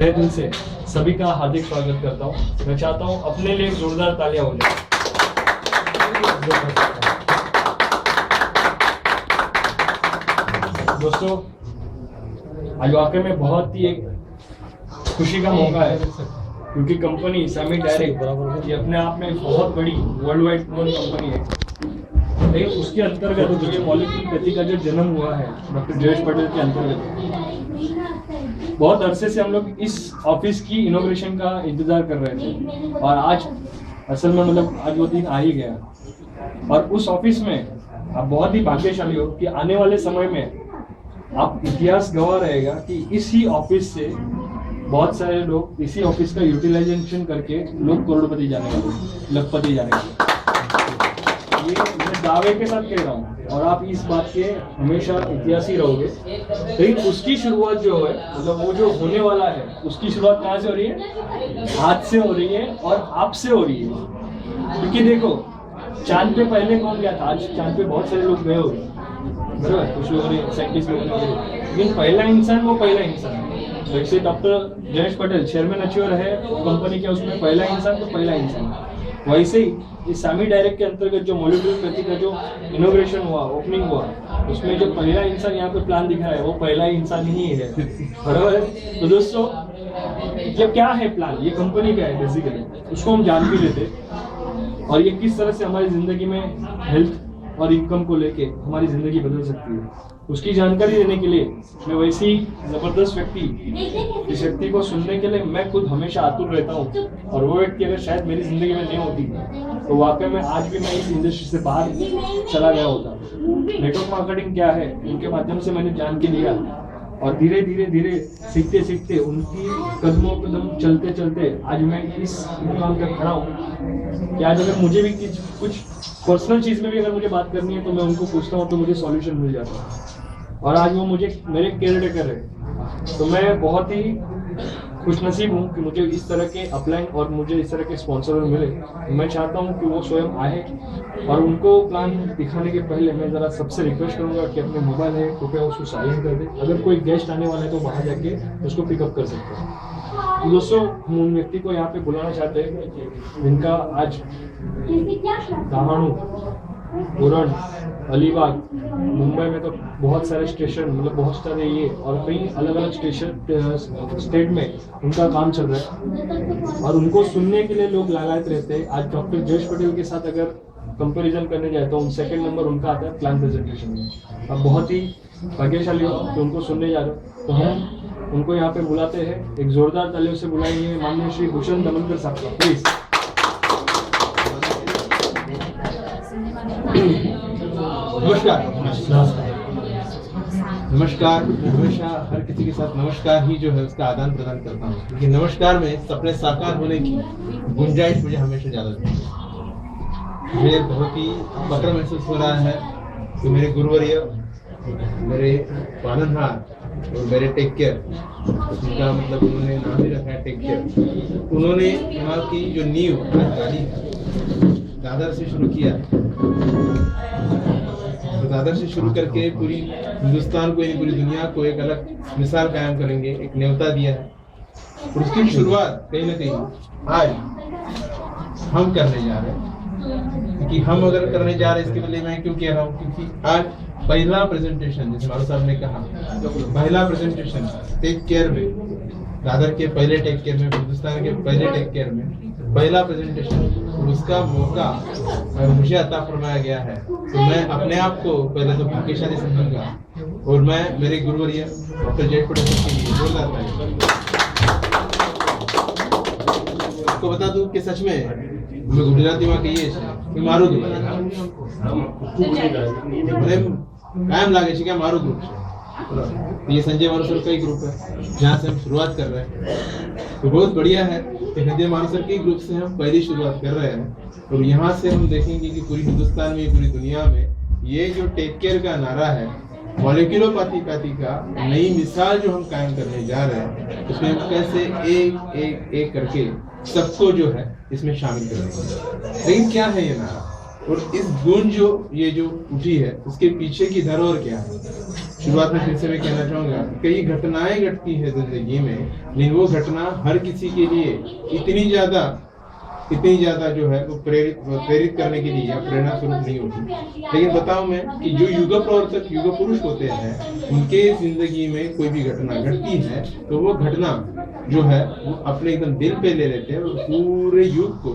तहे दिल से सभी का हार्दिक स्वागत करता हूँ। मैं चाहता हूँ अपने लिए जोरदार तालियां हो जाए। दोस्तों, आज वाकई में बहुत ही एक खुशी का मौका है, क्योंकि कंपनी सैमी डायरेक्ट ये अपने आप में बहुत बड़ी वर्ल्ड वाइड कंपनी है। लेकिन उसके अंतर्गत जो ये मॉलिक्यूल पैथी का जो जन्म हुआ है डॉक्टर जयेश पटेल के अंतर्गत, बहुत अरसे से हम लोग इस ऑफिस की इनॉग्रेशन का इंतजार कर रहे थे और आज असल में आज वो दिन आ ही गया। और उस ऑफिस में आप बहुत ही भाग्यशाली हो कि आने वाले समय में आप इतिहास गवाह रहेगा कि इसी ऑफिस से बहुत सारे लोग इसी ऑफिस का यूटिलाइजेशन करके लोग करोड़पति जाने वाले, लखपति जाने वाले। ये मैं दावे के साथ कह रहा हूँ और आप इस बात के हमेशा इतिहास ही रहोगे। लेकिन उसकी शुरुआत जो है, वो जो होने वाला है, उसकी शुरुआत कहाँ से हो रही है? हाथ से हो रही है और आपसे हो रही है। क्योंकि देखो, चांद पे पहले कौन गया था? आज चांद पे बहुत सारे लोग गए हो, बराबर, कुछ लोगों ने, साइंटिस्ट लोगों ने, लेकिन पहला इंसान वो पहला इंसान है। वैसे doctor Jayesh Patel chairman achiever है कंपनी के, उसमें पहला इंसान तो पहला इंसान है। वैसे ही इस सैमी डायरेक्ट के अंतर्गत जो मॉलिक्यूल पैथी का जो इनोग्रेशन हुआ, ओपनिंग हुआ, उसमें जो पहला इंसान यहाँ पे प्लान दिख रहा है वो पहला इंसान ही है, बराबर है। तो दोस्तों, ये क्या है प्लान, ये कंपनी का है बेसिकली, उसको हम जान भी लेते और ये किस तरह से हमारी जिंदगी में हेल्थ और इनकम को लेके हमारी जिंदगी बदल सकती है, उसकी जानकारी देने के लिए मैं वैसी जबरदस्त व्यक्ति, इस व्यक्ति को सुनने के लिए मैं खुद हमेशा आतुर रहता हूँ। और वो व्यक्ति अगर शायद मेरी जिंदगी में नहीं होती तो वाकई में आज भी मैं इस इंडस्ट्री से बाहर चला गया होता। नेटवर्क मार्केटिंग क्या है, उनके माध्यम से मैंने जान के लिया और धीरे धीरे सीखते सीखते उनकी कदमों कदम चलते चलते आज मैं इस मुकाम पर खड़ा हूँ कि आज अगर मुझे भी कुछ पर्सनल चीज में भी अगर मुझे बात करनी है तो मैं उनको पूछता हूँ तो मुझे सॉल्यूशन मिल जाता है। और आज वो मुझे मेरे केयरटेकर है, तो मैं बहुत ही खुशनसीब हूँ कि मुझे इस तरह के अपलाइन और मुझे इस तरह के स्पॉन्सर मिले। मैं चाहता हूँ कि वो स्वयं आए और उनको प्लान दिखाने के पहले मैं ज़रा सबसे रिक्वेस्ट करूँगा कि अपने मोबाइल है कृपया उसको साइलेंट कर दे। अगर कोई गेस्ट आने वाला है तो बाहर जाके उसको पिकअप कर सकते हैं। तो दोस्तों, हम उन व्यक्ति को यहाँ पे बुलाना चाहते हैं जिनका आज दहाड़ू, उरण, अलीबाग, मुंबई में तो बहुत सारे स्टेशन, बहुत सारे ये और कई अलग अलग स्टेशन स्टेट में उनका काम चल रहा है और उनको सुनने के लिए लोग लालायत रहते हैं। आज डॉक्टर जयेश पटेल के साथ अगर कंपैरिजन करने जाए तो सेकंड नंबर उनका आता है प्लान प्रेजेंटेशन में। अब बहुत ही भाग्यशाली हो कि उनको सुनने जा रहे हो, तो हम उनको यहाँ पे बुलाते हैं। एक जोरदार तालियों से बुलाएंगे माननीय श्री भूषण दमनकर साहब का, प्लीज। नमस्कार। हमेशा हर किसी के साथ नमस्कार ही जो है उसका आदान प्रदान करता हूँ, क्योंकि नमस्कार में सपने साकार होने की गुंजाइश मुझे हमेशा ज्यादा मिलती है। मुझे बहुत ही फख्र महसूस हो रहा है कि मेरे गुरुवर्य, मेरे पालनहार और मेरे टेक केयर, जिनका उन्होंने नाम ही रखा है टेक केयर, उन्होंने यहाँ की जो नींव आज गाड़ी है दादर से शुरू किया। दादर से शुरू करके पूरी हिंदुस्तान को, पूरी दुनिया को एक अलग मिसाल कायम करेंगे, एक न्योता दिया है। और उसकी शुरुआत कहीं ना कहीं आज हम करने जा रहे हैं। क्योंकि हम अगर करने जा रहे हैं, इसके लिए मैं क्यों कह रहा हूँ, क्योंकि आज पहला प्रेजेंटेशन, जैसे मारू साहब ने कहा, पहला प्रेजेंटेशन टेक केयर में, दादर के पहले टेक केयर में, हिंदुस्तान के पहले टेक केयर में पहला प्रेजेंटेशन, उसका मौका मुझे अता फरमाया गया है। तो मैं अपने आप को पहले तो भाग्यशाली समझूंगा और मैं मेरे गुरुवर्य डॉक्टर जयेश पटेल के लिए जोरदार आपको बता दूं कि सच में मैं गुजराती में कहिए कि मारू दू कायम लागे છે કે મારું ગ્રુપ છે। ये संजय मानसर का ही ग्रुप है जहाँ से हम शुरुआत कर रहे हैं। तो बहुत बढ़िया है कि संजय मानसर के ग्रुप से हम पहली शुरुआत कर रहे हैं और यहाँ से हम देखेंगे कि पूरी हिंदुस्तान में, पूरी दुनिया में ये जो टेक केयर का नारा है, मॉलिक्यूलोपैथी का नई मिसाल जो हम कायम करने जा रहे हैं, उसमें हम कैसे एक एक एक करके सबको जो है इसमें शामिल करेंगे। लेकिन क्या है ये नारा? और इस गूंज जो ये जो उठी है उसके पीछे की धरोहर क्या है। शुरुआत में फिर से मैं कहना चाहूंगा, कई घटनाएं घटती है जिंदगी में, लेकिन वो घटना हर किसी के लिए इतनी ज्यादा जो है वो प्रेरित करने के लिए या प्रेरणा स्वरूप नहीं होती। लेकिन बताऊं मैं कि जो युग प्रवर्तक युग पुरुष होते हैं, उनके जिंदगी में कोई भी घटना घटती है तो वो घटना जो है वो अपने एकदम दिल पे ले लेते हैं और पूरे युग को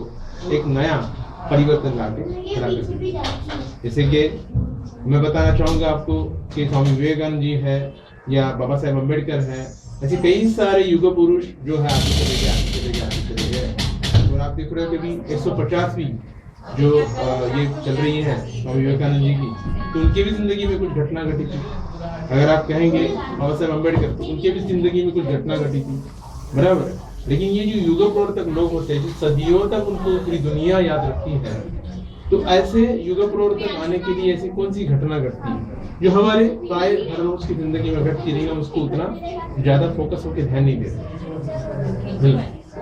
एक नया परिवर्तन लाके खड़ा कर देते हैं। जैसे कि मैं बताना चाहूंगा आपको कि स्वामी विवेकानंद जी है या बाबा साहेब अम्बेडकर है, ऐसे कई सारे युग पुरुष जो है आगे चले गए। और आप देख रहे हो कि अभी 150वीं जो ये चल रही है स्वामी विवेकानंद जी की, तो उनकी भी जिंदगी में कुछ घटना घटी थी। अगर आप कहेंगे बाबा साहेब अम्बेडकर, तो उनकी भी जिंदगी में कुछ घटना घटी थी, बराबर। लेकिन ये जो युग प्रवर्तक लोग होते हैं, जो सदियों तक उनको पूरी दुनिया याद रखती है, तो ऐसे युग प्रवर्तक आने के लिए ऐसी कौन सी घटना घटती है जो हमारे प्राय हर रोज की जिंदगी में घटती नहीं, हम उसको उतना ज्यादा फोकस होकर ध्यान नहीं देते।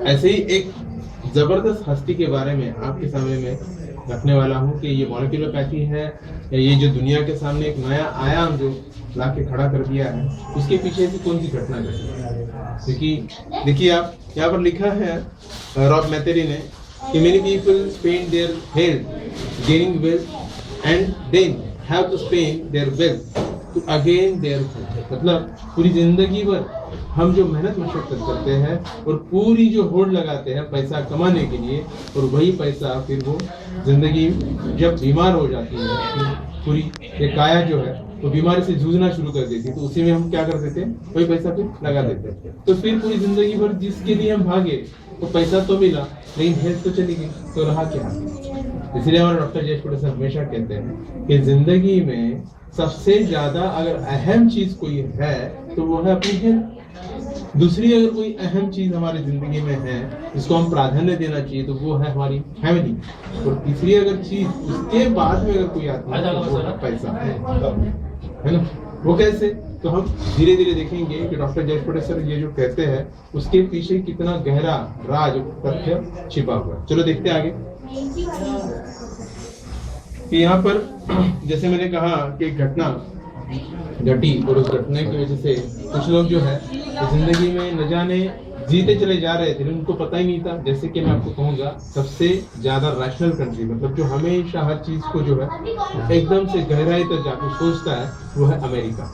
ऐसे ही एक जबरदस्त हस्ती के बारे में आपके सामने में रखने वाला हूँ कि ये मॉलिक्यूलर है, ये जो दुनिया के सामने एक नया आयाम जो ला के खड़ा कर दिया है, उसके पीछे से कौन सी घटना घटी है। देखिए आप यहाँ पर लिखा है रॉब मैथेरी ने कि many people spend their health gaining wealth and then have to spend their wealth to again their health. मतलब पूरी जिंदगी भर हम जो मेहनत मशक्कत करते हैं और पूरी जो होड़ लगाते हैं पैसा कमाने के लिए, और वही पैसा फिर वो जिंदगी जब बीमार हो जाती है, पूरी एक काया जो है तो बीमारी से जूझना शुरू कर देती है, तो उसी में हम क्या कर देते हैं, वही पैसा फिर लगा देते हैं। तो फिर पूरी जिंदगी भर जिसके लिए हम भागे तो पैसा तो मिला, लेकिन हेल्थ तो चली गई, तो रहा क्या। इसलिए हमारे डॉक्टर जयेश पटेल हमेशा कहते हैं कि जिंदगी में सबसे ज्यादा अगर अहम चीज कोई है तो वो है अपनी हेल्थ। दूसरी अगर कोई अहम चीज हमारी जिंदगी में है जिसको हम प्राधान्य देना चाहिए तो वो है हमारी फैमिली। और तीसरी अगर चीज उसके बाद में अगर कोई आती है तो वो है पैसा, है ना। वो कैसे, तो हम धीरे धीरे देखेंगे कि डॉक्टर जयेश पटेल सर ये जो कहते हैं उसके पीछे कितना गहरा राज तथ्य छिपा हुआ है। चलो देखते हैं आगे कि यहाँ पर जैसे मैंने कहा कि घटना घटी और उस घटना की वजह से कुछ लोग जो है जिंदगी में न जाने जीते चले जा रहे थे, उनको पता ही नहीं था। जैसे कि मैं आपको कहूंगा सबसे ज्यादा रैशनल कंट्री, मतलब जो हमेशा हर चीज को जो है एकदम से गहराई तक जाकर सोचता है, वो है अमेरिका।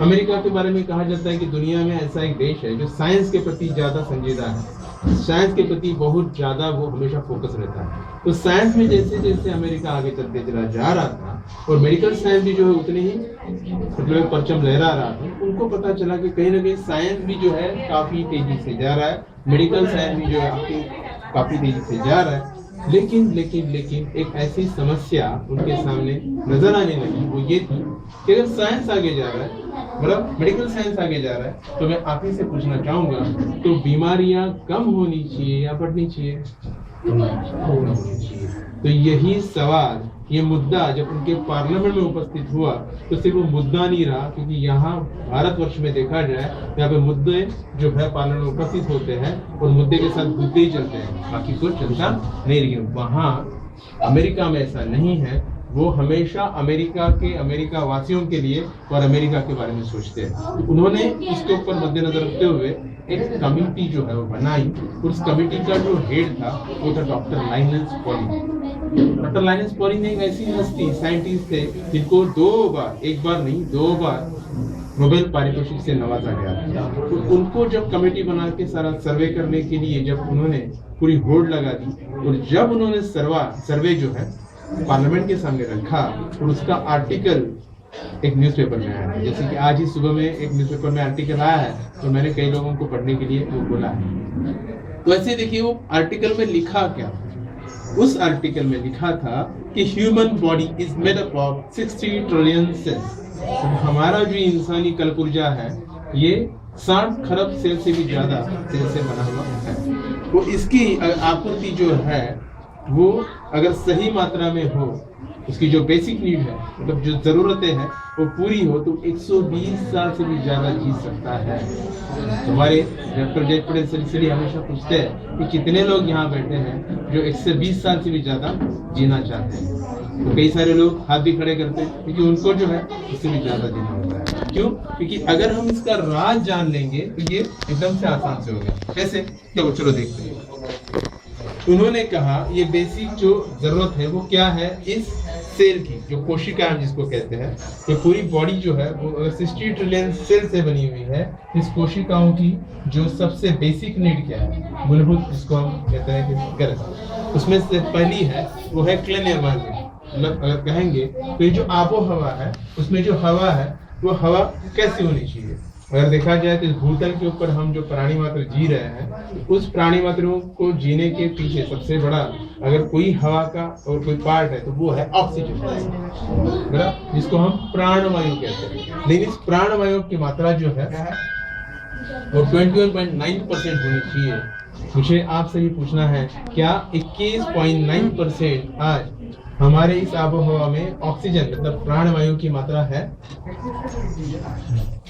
अमेरिका के बारे में कहा जाता है कि दुनिया में ऐसा एक देश है जो साइंस के प्रति ज्यादा संजीदा है, साइंस के प्रति बहुत ज्यादा वो हमेशा फोकस रहता है। तो साइंस में जैसे जैसे अमेरिका आगे चलते चला जा रहा था और मेडिकल साइंस भी जो है उतने ही मतलब परचम लहरा रहा था, उनको पता चला कि कहीं ना कहीं साइंस भी जो है काफी तेजी से जा रहा है, मेडिकल साइंस भी जो है काफी तेजी से जा रहा है। लेकिन लेकिन लेकिन एक ऐसी समस्या उनके सामने नजर आने लगी, वो ये थी कि अगर साइंस आगे जा रहा है, मतलब मेडिकल साइंस आगे जा रहा है, तो मैं आप ही से पूछना चाहूंगा तो बीमारियां कम होनी चाहिए या बढ़नी चाहिए? तो यही सवाल, ये मुद्दा जब उनके पार्लियामेंट में उपस्थित हुआ तो सिर्फ वो मुद्दा नहीं रहा, क्योंकि यहाँ भारतवर्ष में देखा जाए यहाँ पे मुद्दे जो है पार्लियामेंट में उपस्थित होते हैं और मुद्दे के साथ मुद्दे ही चलते हैं, बाकी कुछ चलता नहीं। लेकिन वहाँ अमेरिका में ऐसा नहीं है, वो हमेशा अमेरिका वासियों के लिए और अमेरिका के बारे में सोचते हैं। उन्होंने इसके ऊपर मद्देनजर रखते हुए एक कमिटी जो है वो बनाई, उस कमिटी का जो हेड था वो था doctor Linus Pauling. Doctor Linus Pauling एक ऐसी हस्ती साइंटिस्ट थे जिनको एक बार नहीं दो बार नोबेल पारितोषिक से नवाजा गया। तो उनको जब कमेटी बना के सारा सर्वे करने के लिए जब उन्होंने पूरी होड़ लगा दी और जब उन्होंने सर्वे जो है पार्लियामेंट के सामने रखा और उसका आर्टिकल एक न्यूज़पेपर में आया है, जैसे कि आज ही सुबह में एक न्यूज़पेपर में आर्टिकल आया है और मैंने कई लोगों को पढ़ने के लिए वो बोला है। तो ऐसे देखिए वो आर्टिकल में लिखा क्या, उस आर्टिकल में लिखा था कि human body is made up of 60 trillion cells. हमारा जो इंसानी कलपुर्जा है ये 60 खरब सेल से भी ज्यादा सेल से बना हुआ है। वो इसकी आपूर्ति जो है वो अगर सही मात्रा में हो, उसकी जो बेसिक नीड है, मतलब जो ज़रूरतें हैं वो पूरी हो, तो 120 साल से भी ज़्यादा जी सकता है। हमारे डॉक्टर जय पटेल सर इसलिए हमेशा पूछते हैं कि कितने लोग यहाँ बैठे हैं जो 120 साल से भी ज़्यादा जीना चाहते हैं। तो कई सारे लोग हाथ भी खड़े करते हैं क्योंकि उनको जो है इससे भी ज़्यादा जीना होता है। क्यों? क्योंकि अगर हम इसका राज जान लेंगे तो ये एकदम से आसान से हो गया। कैसे? चलो देखते हैं। उन्होंने कहा ये बेसिक जो जरूरत है वो क्या है, इस सेल की, जो कोशिका हम जिसको कहते हैं, ये पूरी बॉडी जो है वो 60 ट्रिलियन सेल से बनी हुई है। इस कोशिकाओं की जो सबसे बेसिक नीड क्या है, मूलभूत जिसको हम कहते हैं कि गरज, उसमें से पहली है वो है क्लीन एनवायरनमेंट। मतलब अगर कहेंगे तो ये जो आबो हवा है, उसमें जो हवा है वो हवा कैसी होनी चाहिए। अगर देखा जाए तो इस भूतल के ऊपर हम जो प्राणी मात्र जी रहे हैं, तो उस प्राणी मात्रों को जीने के पीछे सबसे बड़ा अगर कोई हवा का और कोई पार्ट है तो वो है ऑक्सीजन, बराबर, जिसको हम प्राणवायु कहते हैं। लेकिन इस प्राणवायु की मात्रा जो है वो 21.9% होनी चाहिए। मुझे आपसे भी पूछना है, क्या 21.9% आज हमारे इस आबोहवा में ऑक्सीजन मतलब प्राणवायु की मात्रा है?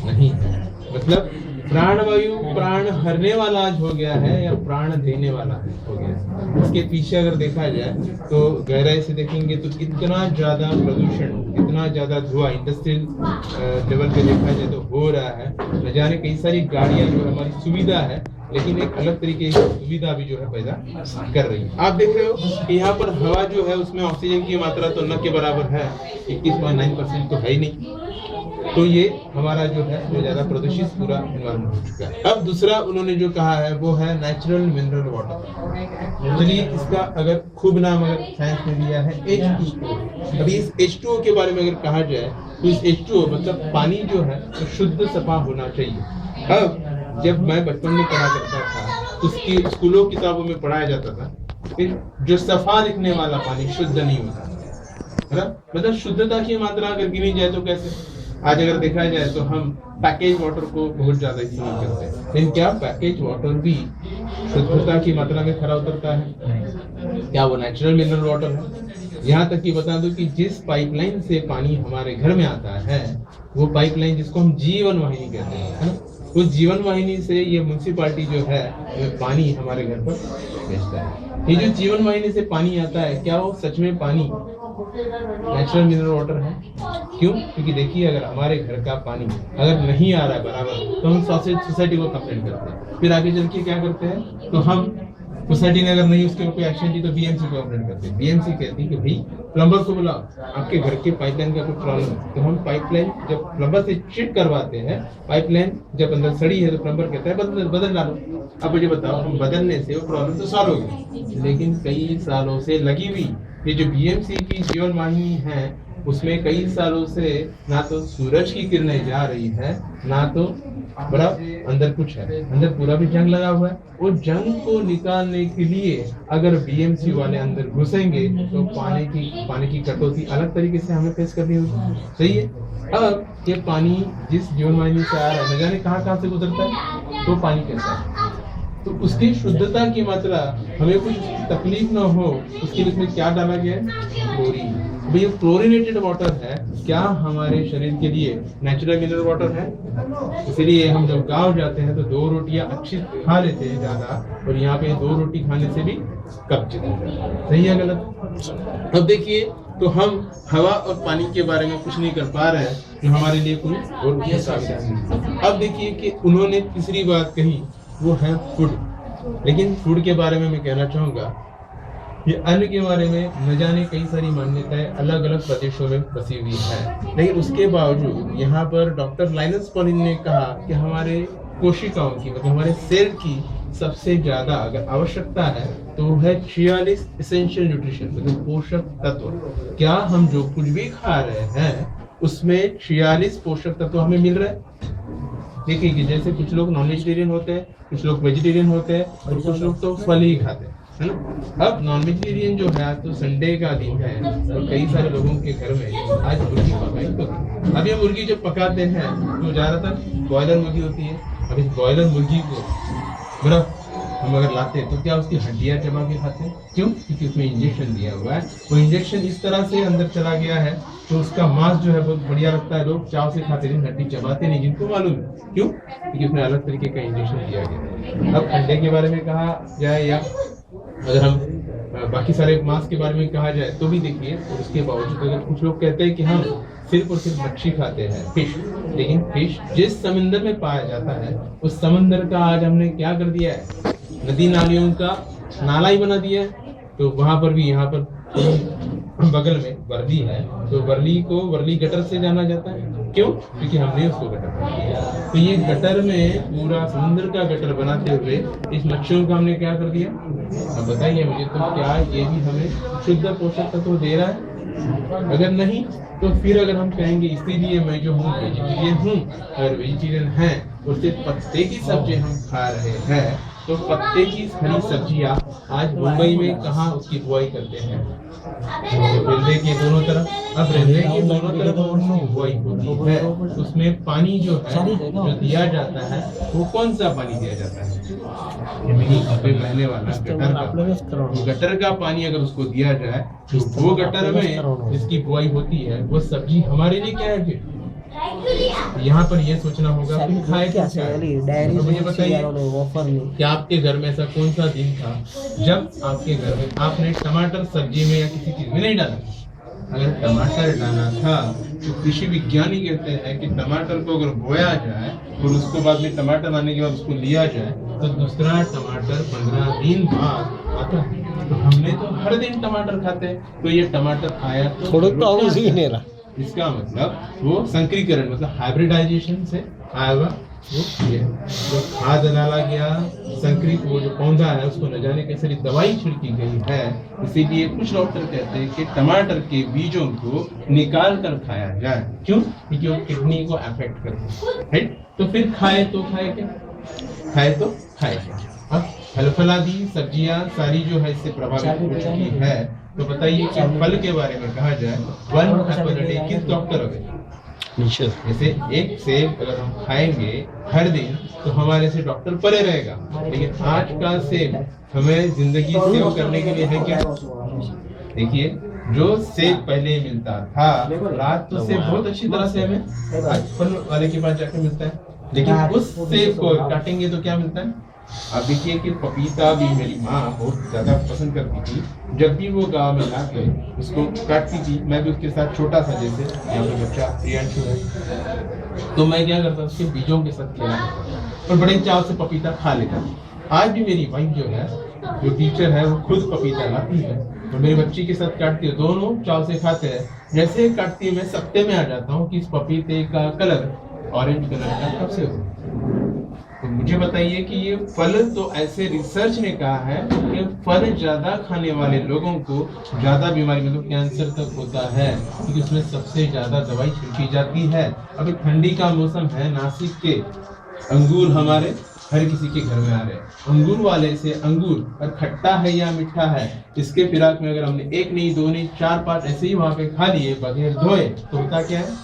नहीं है। मतलब प्राणवायु प्राण हरने वाला आज हो गया है या प्राण देने वाला हो गया? इसके पीछे अगर देखा जाए तो गहराई से देखेंगे तो इतना ज्यादा प्रदूषण, इतना ज्यादा धुआं इंडस्ट्रियल लेवल पे देखा जाए तो हो रहा है। न जाने कई सारी गाड़ियां जो हमारी सुविधा है, लेकिन एक अलग तरीके की सुविधा भी जो है पैदा कर रही है। आप देख रहे हो कि यहाँ पर हवा जो है उसमें ऑक्सीजन की मात्रा तो न के बराबर है, 21.9% तो है ही नहीं। तो ये हमारा जो है वो ज्यादा प्रदूषित पूरा एनवायरनमेंट हो चुका है। अब दूसरा उन्होंने जो कहा है वो है नेचुरल मिनरल वाटर। चलिए इसका अगर खूब नाम अगर साइंस में दिया है H2O। अभी इस H2O के बारे में अगर कहा जाए तो इस H2O मतलब पानी जो है तो शुद्ध सफा होना चाहिए। अब जब मैं बचपन में पढ़ा करता था तो उसकी स्कूलों किताबों में पढ़ाया जाता था कि जो सफा दिखने वाला पानी शुद्ध नहीं होता है ना। मतलब शुद्धता की मात्रा अगर गिनी जाए तो कैसे? आज अगर देखा जाए तो हम पैकेज वाटर को बहुत ज्यादा इस्तेमाल करते हैं, लेकिन क्या पैकेज वाटर भी शुद्धता की मात्रा में खरा उतरता है? क्या वो नेचुरल मिनरल वाटर है? यहाँ तक कि बता दूं कि जिस पाइपलाइन से पानी हमारे घर में आता है वो पाइपलाइन जिसको हम जीवन वाहिनी कहते हैं, है ना, उस जीवन वाहिनी से ये म्युनिसिपालिटी जो है पानी हमारे घर पर भेजता है। ये जो जीवन वाहिनी से पानी आता है, क्या वो सच में पानी नेचुरल मिनरल वाटर है? क्यों? क्योंकि देखिए अगर हमारे घर का पानी अगर नहीं आ रहा है बराबर तो हम सोसाइटी को कंप्लेंट करते हैं। फिर आगे चल के क्या करते हैं, तो हम सोसाइटी ने अगर नहीं उसके ऊपर कोई एक्शन ली तो बीएमसी को कंप्लेंट करते हैं। बीएमसी कहती है कि भाई प्लम्बर को बुलाओ, आपके घर के पाइपलाइन का कोई प्रॉब्लम है। तो हम पाइपलाइन जब प्लम्बर से चेक करवाते हैं, पाइपलाइन जब अंदर सड़ी है तो प्लम्बर कहता है बदल डालो। अब मुझे बताओ, हम बदलने से वो प्रॉब्लम तो सॉल्व होगी, लेकिन कई सालों से लगी हुई ये जो बीएमसी की जीवन वाहिनी है उसमें कई सालों से ना तो सूरज की किरणें जा रही है, ना तो बड़ा अंदर कुछ है, अंदर पूरा भी जंग लगा हुआ है। और जंग को निकालने के लिए अगर बीएमसी वाले अंदर घुसेंगे तो पानी की कटौती अलग तरीके से हमें फेस करनी होगी। सही है। अब ये पानी जिस जीवन वाहिनी से आ रहा है न जाने कहाँ से गुजरता है, तो पानी कैसा है, तो उसकी शुद्धता की मात्रा हमें कुछ तकलीफ ना हो उसके लिए इसमें क्या डाला गया है? क्लोरीन। भाई ये क्लोरीनेटेड वाटर है, क्या हमारे शरीर के लिए नेचुरल मिनरल वाटर है? इसलिए हम जब गांव जाते हैं तो 2 रोटियां अच्छी खा लेते हैं ज्यादा, और यहाँ पे 2 रोटी खाने से भी कब्ज हो जाता है। सही है गलत? अब देखिए तो हम हवा और पानी के बारे में कुछ नहीं कर पा रहे हैं जो हमारे लिए कोई और साबित। अब देखिए कि उन्होंने तीसरी बात कही वो है फूड। लेकिन फूड के बारे में मैं कहना चाहूंगा, ये अन्न के बारे में न जाने कई सारी मान्यताएं अलग अलग प्रदेशों में बसी हुई है, लेकिन उसके बावजूद यहाँ पर डॉक्टर लाइनस पॉलिन ने कहा कि हमारे कोशिकाओं की मतलब हमारे सेल की सबसे ज्यादा अगर आवश्यकता है तो है 46 एसेंशियल न्यूट्रिशन मतलब पोषक तत्व। क्या हम जो कुछ भी खा रहे हैं उसमें 46 पोषक तत्व हमें मिल रहे हैं? देखिए कि जैसे कुछ लोग नॉन वेजिटेरियन होते हैं, कुछ लोग वेजिटेरियन होते हैं और कुछ लोग तो फल ही खाते हैं, है ना। अब नॉन वेजिटेरियन जो है तो संडे का दिन है और कई सारे लोगों के घर में आज मुर्गी पकाई तो अब ये मुर्गी जो पकाते हैं तो ज्यादातर ब्रॉयलर मुर्गी होती है। अब इस ब्रॉयलर मुर्गी को बड़ा हम अगर लाते हैं तो क्या उसकी हड्डियां चबा के खाते हैं? क्यों? क्योंकि उसमें इंजेक्शन दिया हुआ है। वो इंजेक्शन इस तरह से अंदर चला गया है तो उसका मांस जो है बहुत बढ़िया लगता है, लोग चाव से खाते हैं, हड्डी चबाते नहीं, जिनको मालूम है। क्यों? क्योंकि उसमें अलग तरीके का इंजेक्शन दिया गया है। अब अंडे के बारे में कहा जाए या अगर हम बाकी सारे मांस के बारे में कहा जाए तो भी देखिए, और उसके बावजूद अगर कुछ लोग कहते हैं कि हम सिर्फ और सिर्फ मच्छी खाते हैं, फिश, लेकिन फिश जिस समंदर में पाया जाता है उस समंदर का आज हमने क्या कर दिया है, नदी नालियों का नाला ही बना दिया है। तो वहां पर भी, यहाँ पर बगल में वर्ली है, तो वर्ली को वर्ली गटर से जाना जाता है। क्यों? क्योंकि हमने उसको गटर बना दिया। तो ये गटर में पूरा समुद्र का गटर बनाते हुए इस मच्छियों का हमने क्या कर दिया? अब बताइए मुझे, तो क्या ये भी हमें शुद्ध पोषक तत्व दे रहा है? अगर नहीं तो फिर अगर हम कहेंगे इसीलिए मैं जो हूँ वेजिटेरियन हूँ, अगर वेजिटेरियन है और सिर्फ पत्ते की सब्जी हम खा रहे हैं, तो पत्ते की हरी सब्जियाँ आज मुंबई में कहाँ उसकी बुआई करते हैं? रेलवे के दोनों तरफ। अब रेलवे के दोनों तरफ उसकी बुआई होती है, उसमें पानी जो है जो दिया जाता है वो कौन सा पानी दिया जाता है? जमीनी पे बहने वाला गटर का। गटर का पानी अगर उसको दिया जाए तो वो गटर में जिसकी बुआई होती है वो सब्जी हमारे लिए क्या है? फिर यहाँ पर ये सोचना होगा कि खाए क्या? तो मुझे बताइए कि आपके घर में ऐसा कौन सा दिन था जब आपके घर में आपने टमाटर सब्जी में या किसी चीज में नहीं डाला? अगर टमाटर डाला था तो कृषि विज्ञानी कहते हैं कि टमाटर को अगर बोया जाए और उसको बाद में टमाटर आने के बाद उसको लिया जाए तो दूसरा टमाटर 15 दिन बाद आता है। तो हमने तो हर दिन टमाटर खाते हैं, तो ये टमाटर आया तो इसका मतलब वो संकरीकरण, मतलब हाइब्रिडाइजेशन से आया हुआ वो ये जो खाद डाला गया, संकरित वो जो पौधा है उसको न जाने कैसे दवाई छिड़की गई है। इसीलिए कुछ डॉक्टर कहते हैं कि टमाटर के बीजों को निकाल कर खाया जाए। क्यों? क्योंकि वो किडनी को अफेक्ट करते हैं। तो फिर खाए तो खाए क्या? खाए तो खाए क्या? अब फल-फलादी सब्जियां सारी जो है इससे प्रभावित हो चुकी है। तो बताइए कि फल के बारे में कहा जाए, 1 एप्पल अ डे किस डॉक्टर हो? जैसे एक सेब अगर हम खाएंगे हर दिन तो हमारे से डॉक्टर परे रहेगा, लेकिन आज का सेब हमें जिंदगी सेव करने के लिए है क्या? देखिए, जो सेब पहले मिलता था, रात तो सेब बहुत अच्छी तरह से हमें आज फल वाले के पास जाकर मिलता है, लेकिन उस सेब को काटेंगे तो क्या मिलता है? अब देखिए कि पपीता भी मेरी माँ बहुत ज्यादा पसंद करती थी। जब भी वो गांव में लाके उसको काटती थी, मैं भी उसके साथ छोटा सा, जैसे यहाँ पे बच्चा प्रियांशु है, तो मैं क्या करता उसके बीजों के साथ खेला और बड़े चाव से पपीता खा लेता। आज भी मेरी वाइफ जो है, जो टीचर है, वो खुद पपीता लाती है और मेरी बच्ची के साथ काटती है, दोनों चाव से खाते हैं। जैसे काटती है मैं सत्ते में आ जाता हूँ कि इस पपीते का कलर ऑरेंज कलर का कब से हो। तो मुझे बताइए कि ये फल, तो ऐसे रिसर्च ने कहा है कि फल ज्यादा खाने वाले लोगों को ज्यादा बीमारी, मतलब कैंसर तक होता है, क्योंकि उसमें सबसे ज्यादा दवाई छिड़की जाती है। अभी ठंडी का मौसम है, नासिक के अंगूर हमारे हर किसी के घर में आ रहे हैं। अंगूर वाले से अंगूर और खट्टा है या मीठा है, इसके फिराक में अगर हमने 1 नहीं 2 नहीं 4-5 ऐसे ही वहां पे खा लिए बगैर धोए, तो होता क्या है?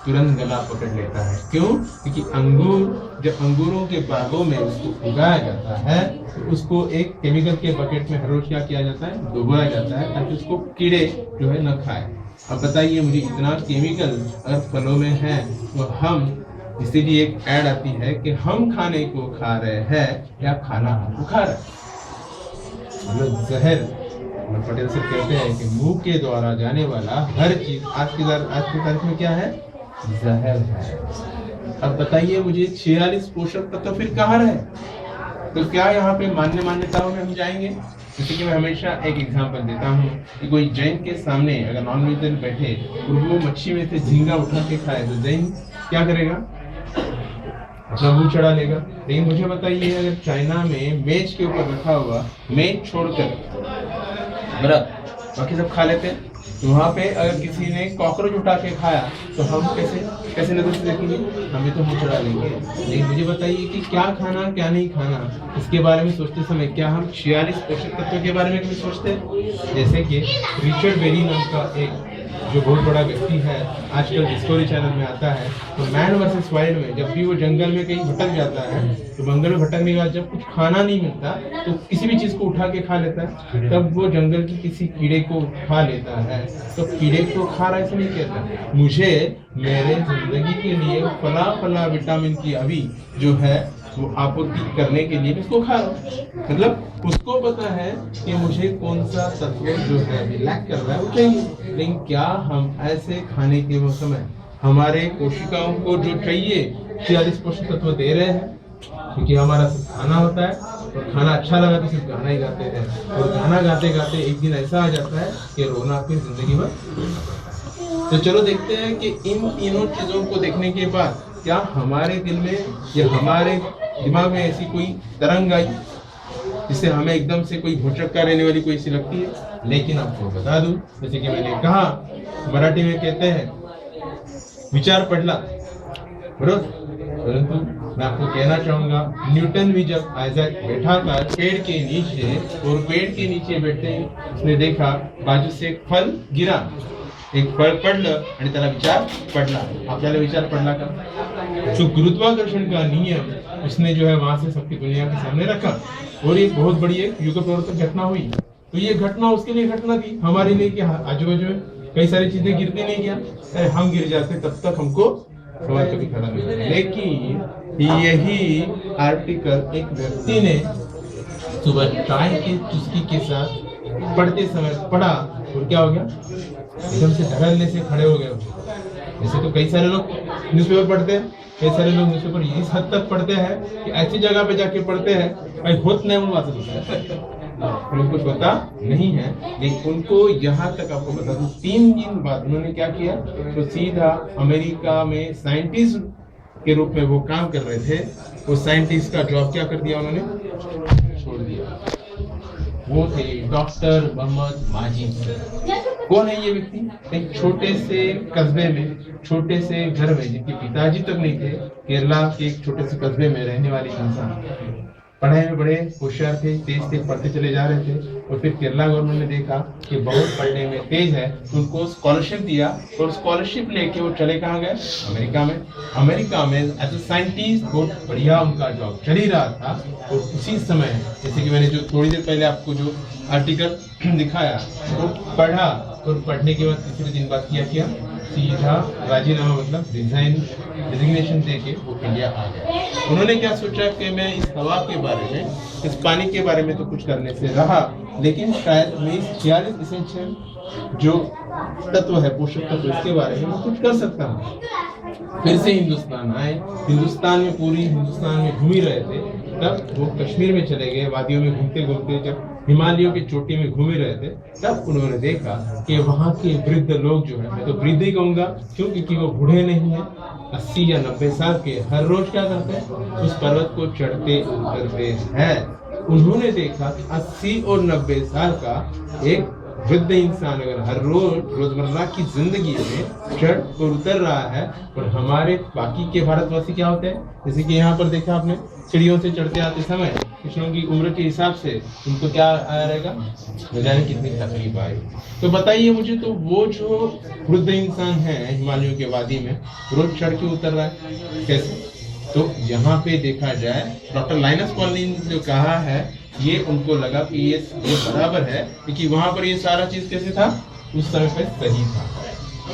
तुरंत गला पकड़ लेता है। क्यों? क्योंकि अंगूर, जब अंगूरों के बागों में उसको उगाया जाता है तो उसको एक केमिकल के बकेट में हर रोज क्या किया जाता है? डुबोया जाता है ताकि उसको कीड़े जो है न खाए। अब बताइए मुझे, इतना केमिकल अगर फलों में है तो हम, इसीलिए एक ऐड आती है कि हम खाने को खा रहे हैं या खाना हमको खा रहा है। मतलब जहर, पटेल सर कहते हैं कि मुंह के द्वारा जाने वाला हर चीज आज की तारीख में क्या है? जहर है। अब बताइए मुझे, 46 पोषक तत्व फिर कहाँ रहे? तो क्या यहाँ पे मान्यताओं में हम जाएंगे? जैसे कि मैं हमेशा एक एग्जांपल देता हूँ कि कोई जैन के सामने अगर नॉन वेजिटेरियन बैठे और वो मच्छी में से झींगा उठा के खाए तो जैन क्या करेगा? अपना मुंह चढ़ा लेगा। लेकिन मुझे बताइए, अगर चाइना में मेज के ऊपर रखा हुआ, मेज छोड़कर बाकी सब खा लेते हैं, तो वहाँ पे अगर किसी ने कॉकरोच उठा के खाया तो हम कैसे नजर से देखेंगे? हमें तो मुंह चढ़ा लेंगे। लेकिन मुझे बताइए कि क्या खाना क्या नहीं खाना, इसके बारे में सोचते समय क्या हम 46 पोषक तत्वों के बारे में कभी सोचते हैं? जैसे कि रिचर्ड बेरी नाम का एक जो बहुत बड़ा व्यक्ति है, आजकल डिस्कवरी चैनल में आता है, तो मैन वर्सेस वाइल्ड में जब भी वो जंगल में कहीं भटक जाता है, तो जंगल में भटकने के बाद जब कुछ खाना नहीं मिलता तो किसी भी चीज को उठा के खा लेता है। तब वो जंगल की किसी कीड़े को खा लेता है, तो कीड़े को खा रहा ऐसे नहीं कहता, मुझे मेरे जिंदगी के लिए फला फला विटामिन की अभी जो है वो आपूर्ति करने के लिए उसको खा रहा हूँ। मतलब उसको पता है कि मुझे कौन सा तत्व जो है अभी लैक कर रहा है वो चाहिए। लेकिन क्या हम ऐसे खाने के मौसम में हमारे कोशिकाओं को जो चाहिए 46 पोषक तत्व दे रहे हैं? क्योंकि हमारा सिर्फ खाना होता है और खाना अच्छा लगा तो सिर्फ गाना ही गाते हैं, और गाना गाते गाते एक दिन ऐसा आ जाता है कि रोना फिर जिंदगी भर। तो चलो देखते हैं कि इन तीनों चीजों को देखने के बाद क्या हमारे दिल में या हमारे दिमाग में ऐसी कोई तरंग आई जिससे हमें एकदम से कोई भौचक्का रहने वाली कोई सी लगती है। लेकिन आपको बता दूं, जैसे कि मैंने कहा, मराठी में कहते हैं विचार पडला, बरोबर, परंतु मैं आपको कहना चाहूंगा, न्यूटन भी जब आइजैक बैठा था पेड़ के नीचे, और पेड़ के नीचे बैठे उसने देखा बाजू से एक फल गिरा, एक फळ पडलं आणि त्याला विचार पडला। आपल्याला विचार पडला का? जो गुरुत्वाकर्षण का नियम उसने जो है वहां से सबकी दुनिया के सामने रखा, और एक बहुत बड़ी एक युग प्रवर्तक घटना हुई। तो ये घटना उसके लिए घटना थी, हमारे लिए कि आजू बाजू में कई सारी चीजें गिरती नहीं क्या, अरे हम गिर जाते तब तक हमको सवाल कभी खड़ा नहीं। लेकिन यही आर्टिकल एक व्यक्ति ने सुबह चाय की चुस्की के साथ पढ़ते समय पढ़ा, और क्या हो गया, एकदम से धड़ल्ले से खड़े हो गए। जैसे तो कई सारे लोग न्यूज़पेपर पढ़ते हैं, कई सारे लोग न्यूज़पेपर इस हद तक पढ़ते हैं कि ऐसी जगह पे जाके पढ़ते हैं भाई होत नहीं उन उनको पता नहीं है। लेकिन उनको यहाँ तक आपको बता दूं, 3 दिन बाद उन्होंने क्या किया, तो सीधा अमेरिका में साइंटिस्ट के रूप में वो काम कर रहे थे, वो साइंटिस्ट का जॉब क्या कर दिया उन्होंने, छोड़ दिया। वो थे डॉक्टर मोहम्मद माजिद। कौन है ये व्यक्ति? एक छोटे से कस्बे में, छोटे से घर में, जिनके पिताजी तक नहीं थे, केरला के एक छोटे से कस्बे में रहने वाले इंसान, पढ़ाई में बड़े होशियार थे, तेज तेज पढ़ते चले जा रहे थे। और फिर केरला गवर्नमेंट ने देखा कि बहुत पढ़ने में तेज है, तो उनको स्कॉलरशिप दिया, और स्कॉलरशिप लेके वो चले कहाँ गए, अमेरिका में। अमेरिका में एज ए साइंटिस्ट बहुत बढ़िया उनका जॉब चल ही रहा था। और उसी समय, जैसे कि मैंने जो थोड़ी देर पहले आपको जो आर्टिकल दिखाया, वो पढ़ा, और पढ़ने के बाद तीसरे दिन बाद किया सीधा राजीनामा, मतलब रिजिग्नेशन देके वो इंडिया आ गया। उन्होंने क्या सोचा कि मैं इस हवा के बारे में, इस पानी के बारे में तो कुछ करने से रहा, लेकिन शायद मैं इस 46 इसेंशियल जो तत्व है, पोषक तत्व, इसके बारे में मैं कुछ कर सकता हूँ। फिर से हिंदुस्तान आए, हिंदुस्तान में पूरी हिंदुस्तान में घूम ही रहे थे, तब वो कश्मीर में चले गए। वादियों में घूमते घूमते जब हिमालयों की चोटी में घूम ही रहे थे, तब उन्होंने देखा कि वहाँ के वृद्ध लोग जो है, मैं तो वृद्ध ही कहूँगा क्यों, क्योंकि वो बूढ़े नहीं है, 80 या 90 साल के, हर रोज क्या करते हैं, उस पर्वत को चढ़ते उतरते हैं। उन्होंने देखा कि 80 और 90 साल का एक वृद्ध इंसान अगर हर रोज रोजमर्रा की जिंदगी में चढ़ और उतर रहा है, और हमारे बाकी के भारतवासी क्या होते हैं, जैसे कि यहाँ पर देखा आपने, सीढ़ियों से चढ़ते आते समय कुछ लोगों की उम्र के हिसाब से उनको क्या आया रहेगा, न जाने कितनी तकलीफ आई। तो बताइए मुझे, तो वो जो वृद्ध इंसान है हिमालयों के वादी में, रोज चढ़ के उतर रहा है, कैसे? तो यहाँ पे देखा जाए, डॉक्टर लाइनस पॉलिन जो कहा है, ये उनको लगा कि ये बराबर है, क्योंकि वहां पर ये सारा चीज कैसे था, उस समय पे सही था।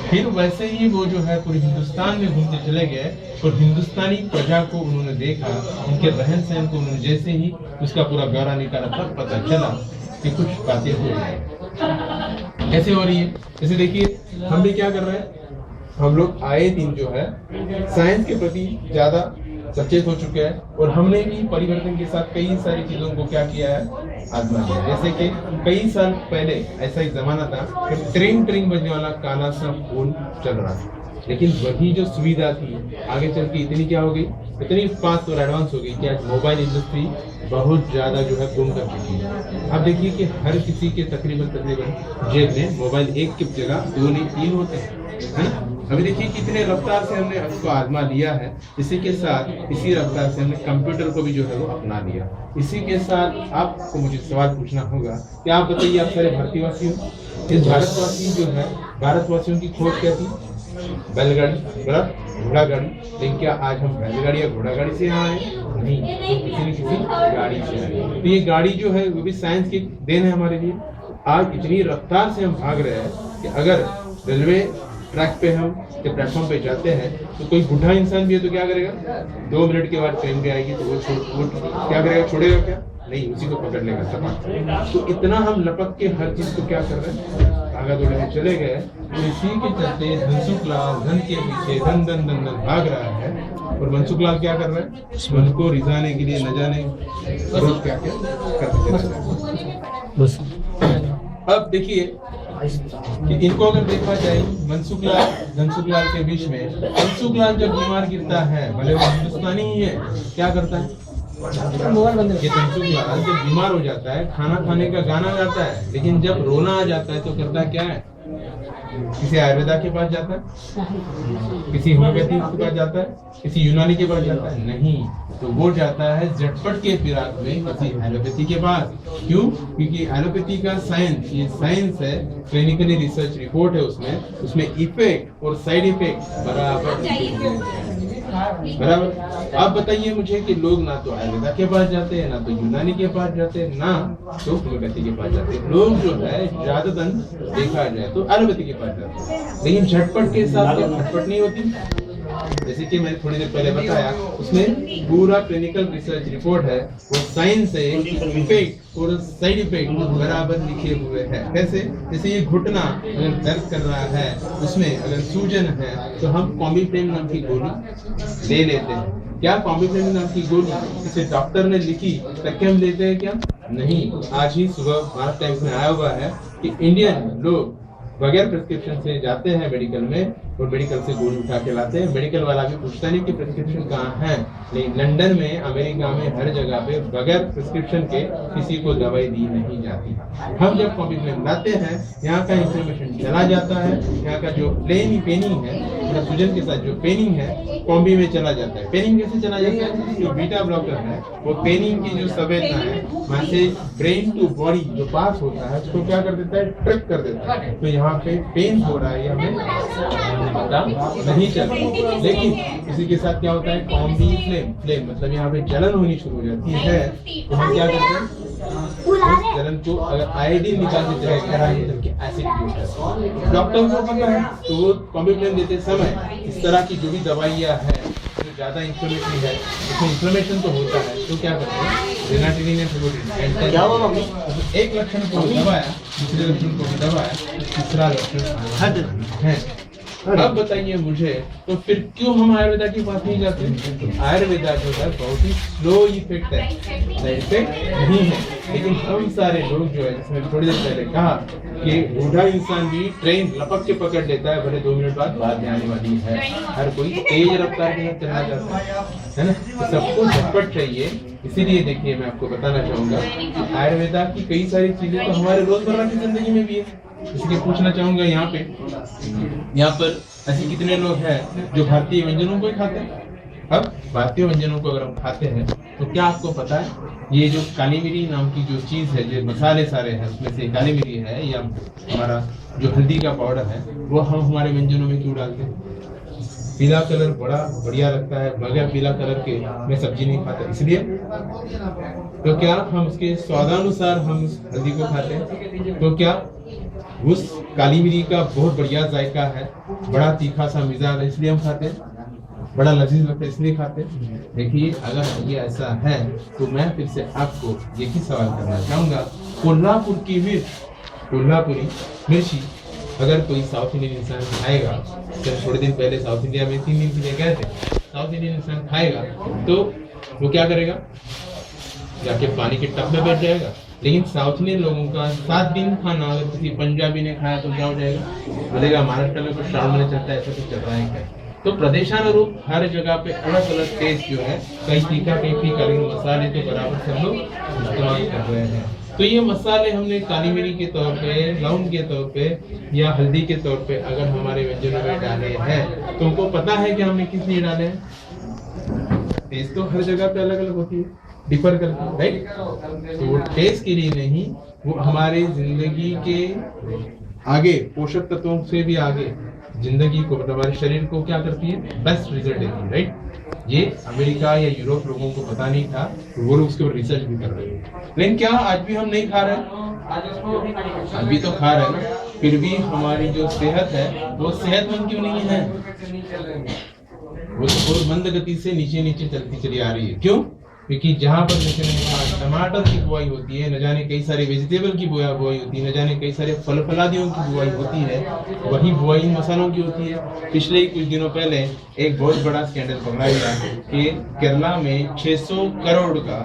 फिर वैसे ही वो जो है पूरे हिंदुस्तान में घूमते चले गए, और हिंदुस्तानी प्रजा को उन्होंने देखा, उनके रहन सहन को उन्होंने जैसे ही उसका पूरा ब्यौरा निकाला, तब पता चला कि कुछ बातें हो रही है। कैसे हो रही है? जैसे देखिए, हम भी क्या कर रहे हैं, हम लोग आए दिन जो है साइंस के प्रति ज्यादा सचेत हो चुके हैं, और हमने भी परिवर्तन के साथ कई सारी चीजों को क्या किया है, आजमा लिया। जैसे कि कई साल पहले ऐसा एक जमाना था कि ट्रिंग ट्रिंग बजने वाला काला सा फोन चल रहा था, लेकिन वही जो सुविधा थी आगे चल के इतनी क्या हो गई, इतनी फास्ट और एडवांस हो गई कि आज मोबाइल इंडस्ट्री बहुत ज्यादा जो है बूम कर चुकी है। आप देखिए कि हर किसी के तकरीबन जेब में मोबाइल, एक की जगह 2 नहीं 3 होते हैं, है ना? अभी देखिए कितने रफ्तार से हमने उसको आजमा लिया है। इसी के साथ, इसी रफ्तार से हमने कंप्यूटर को भी जो है वो अपना लिया। इसी के साथ आपको मुझे सवाल पूछना होगा कि आप बताइए, आप सारे भारतीयवासी हो, इस भारतवासी जो है भारतवासियों की खोज क्या थी? बैलगाड़ी, बराबर, घोड़ा गाड़ी। लेकिन क्या आज हम बैलगाड़ी या घोड़ा गाड़ी से यहाँ आए? नहीं, किसी न किसी गाड़ी से आए। तो ये गाड़ी जो है वो भी साइंस की देन है हमारे लिए। आज इतनी रफ्तार से हम भाग रहे हैं कि अगर रेलवे ट्रैक पे हम के प्लेटफॉर्म पे जाते हैं तो कोई बूढ़ा इंसान भी है तो क्या करेगा? 2 मिनट के बाद ट्रेन पे आएगी तो वो क्या करेगा? छोड़ेगा क्या? नहीं, उसी को पकड़ लेगा सपाट। तो इतना हम लपक के हर चीज को क्या कर रहे हैं? भागा दौड़े में चले गए। तो इसी के चलते धनसुख लाल धन के पीछे धन धन धन धन भाग रहा है। और मनसुख लाल क्या कर रहा है? मन को रिझाने के लिए न जाने रोज क्या क्या करते बस। अब देखिए कि इनको अगर देखा जाए मनसुख लाल धनसुख लाल के बीच में, मनसुख लाल जब बीमार गिरता है, भले वो हिंदुस्तानी ही है, क्या करता है? ये धनसुख लाल जब बीमार हो जाता है, खाना खाने का गाना गाता है, लेकिन जब रोना आ जाता है तो करता क्या है? किसी आयुर्वेदा के पास जाता है, किसी होम्योपैथी के पास जाता है, किसी यूनानी के पास जाता है? नहीं, तो वो जाता है झटपट के फिराक में किसी एलोपैथी के पास। क्यों? क्योंकि एलोपैथी का साइंस, ये साइंस है, क्लिनिकली रिसर्च रिपोर्ट है, उसमें इफेक्ट और साइड इफेक्ट बराबर। आप बताइए मुझे कि लोग ना तो आयुर्वेदा के पास जाते हैं, ना तो यूनानी के पास जाते हैं, ना तो होम्योपैथी के पास जाते हैं। लोग जो है ज्यादातर देखा जाए तो एलोपैथी के पास जाते हैं। लेकिन झटपट के साथ झटपट नहीं होती। जैसे कि मैंने थोड़ी देर पहले बताया, उसमें पूरा क्लिनिकल रिसर्च रिपोर्ट है, वो साइंस है, इफेक्ट और साइड इफेक्ट बराबर लिखे हुए हैं। कैसे? जैसे ये घुटना अगर दर्द कर रहा है, उसमें अगर सूजन है तो हम कॉम्बिफ्लेम नाम की गोली ले लेते हैं। क्या कॉम्बिफ्लेम नाम की गोली किसी डॉक्टर ने लिखी तक हम लेते हैं क्या? नहीं। आज ही सुबह भारत टाइम्स में आया हुआ है कि इंडियन लोग बगैर प्रिस्क्रिप्शन से जाते हैं मेडिकल में और मेडिकल से गोली उठा के लाते हैं। मेडिकल वाला भी पूछता नहीं कि प्रिस्क्रिप्शन कहाँ है। लेकिन लंदन में, अमेरिका में, हर जगह पे बगैर प्रिस्क्रिप्शन के किसी को दवाई दी नहीं जाती। हम जब कॉम्बिफ्लेम लाते हैं, यहाँ का इंफॉर्मेशन चला जाता है, यहाँ का जो प्लेन पेनिंग है, मतलब सूजन के साथ जो पेनिंग है, कॉम्बी में चला जाता है। पेनिंग कैसे चला जाता है? जो बीटा ब्लॉकर है, वो पेनिंग की जो संवेदना है, वहाँ से ब्रेन टू बॉडी जो पास होता है, उसको क्या कर देता है? ट्रिक कर देता है। तो यहाँ पे पेन हो रहा है, ये हमें पता नहीं चलता। लेकिन इसी के साथ क्या होता है? कॉम्बी फ्लेम मतलब यहाँ पे जलन होनी शुरू हो जाती है। तो हम क्या करते हैं? उस जलन को अगर आयोडीन निकाल के एसिड डॉक्टर को पता है, तो वो कॉम्बिफ्लेम देते समय इस तरह की जो भी दवाइयाँ है, जो ज्यादा इन्फ्लेमेटरी है, उसमें इन्फ्लेमेशन तो होता है, तो क्या करते हैं? रेनाटिनिन एक लक्षण को दबाया, दूसरे लक्षण को दबाया, तीसरा लक्षण है। अब बताइए मुझे, तो फिर क्यों हम आयुर्वेदा के पास नहीं जाते? तो आयुर्वेदा जो है बहुत ही स्लो इफेक्ट है, साइड इफेक्ट नहीं है। लेकिन हम सारे लोग जो है, जिसमें थोड़ी देर पहले कहा कि बूढ़ा इंसान भी ट्रेन लपक के पकड़ लेता है, भले 2 मिनट बाद में आने वाली है। हर कोई तेज रफ्तार के साथ चलना चाहता है ना? तो सबको झटपट चाहिए। इसीलिए देखिए, मैं आपको बताना चाहूंगा कि आयुर्वेदा की कई सारी चीजें तो हमारे रोजमर्रा की जिंदगी में भी है। इसलिए पूछना चाहूंगा यहाँ पर ऐसे कितने लोग हैं जो भारतीय व्यंजनों को ही खाते हैं? अब भारतीय व्यंजनों को अगर हम खाते हैं तो क्या आपको पता है, ये जो काली मिरी नाम की जो चीज है, जो मसाले सारे हैं, उसमें से काली मिरी है या हमारा जो हल्दी का पाउडर है, वो हम हमारे व्यंजनों में क्यों डालते हैं? पीला कलर बड़ा बढ़िया लगता है, बगैर पीला कलर के मैं सब्जी नहीं खाता, इसलिए। तो क्या हम उसके स्वादानुसार हम उस हल्दी को खाते हैं? तो क्या उस काली मिरी का बहुत बढ़िया जायका है, बड़ा तीखा सा मिजाज है, इसलिए हम खाते हैं? बड़ा लजीज लगता है, इसलिए खाते हैं? देखिए, अगर ये ऐसा है तो मैं फिर से आपको यही सवाल करना चाहूंगा, कोल्हापुर की कोल्हापुरी मिर्ची अगर कोई साउथ इंडियन इंसान खाएगा, जब थोड़े दिन पहले साउथ इंडिया में 3 दिन के लिए गए थे, साउथ इंडियन इंसान खाएगा तो वो क्या करेगा? जाके पानी के टब में बैठ जाएगा। लेकिन साउथ इंडियन लोगों का 7 दिन खाना अगर किसी पंजाबी ने खाया तो क्या हो जाएगा? बोलेगा महाराष्ट्र में कुछ श्रावण महीने चलता है, ऐसा कुछ चल रहा है क्या? तो प्रदेशानुरूप हर जगह पे अलग अलग टेस्ट जो है, कहीं तीखा कहीं फीका, लेकिन मसाले तो बराबर सब लोग इस्तेमाल कर रहे हैं। तो ये मसाले हमने काली मिरी के तौर पे, लौंग के तौर पे या हल्दी के तौर पे अगर हमारे व्यंजनों में डाले हैं, तो उनको पता है कि हमने किस लिए डाले हैं? टेस्ट तो हर जगह पे अलग अलग होती है, डिफर करती है, राइट? तो वो टेस्ट के लिए नहीं, वो हमारे जिंदगी के आगे पोषक तत्वों से भी आगे जिंदगी को, हमारे शरीर को क्या करती है, बेस्ट रिजल्ट देती है, राइट। ये अमेरिका या यूरोप लोगों को पता नहीं था, वो लोग उसके ऊपर रिसर्च भी कर रहे हैं। लेकिन क्या आज भी हम नहीं खा रहे हैं? अभी तो खा रहे हैं ना, फिर भी हमारी जो सेहत है वो सेहतमंद क्यों नहीं है? वो तो बहुत मंद गति से नीचे नीचे चलती चली आ रही है। क्यों? क्योंकि जहाँ पर जैसे मैंने कहा टमाटर की बुआई होती है, न जाने कई सारे वेजिटेबल की बुआई होती है, न जाने कई सारे फल फलादियों की बुआई होती है, वही बुआई मसालों की होती है। पिछले ही कुछ दिनों पहले एक बहुत बड़ा स्कैंडल पकड़ा गया कि केरला में 600 करोड़ का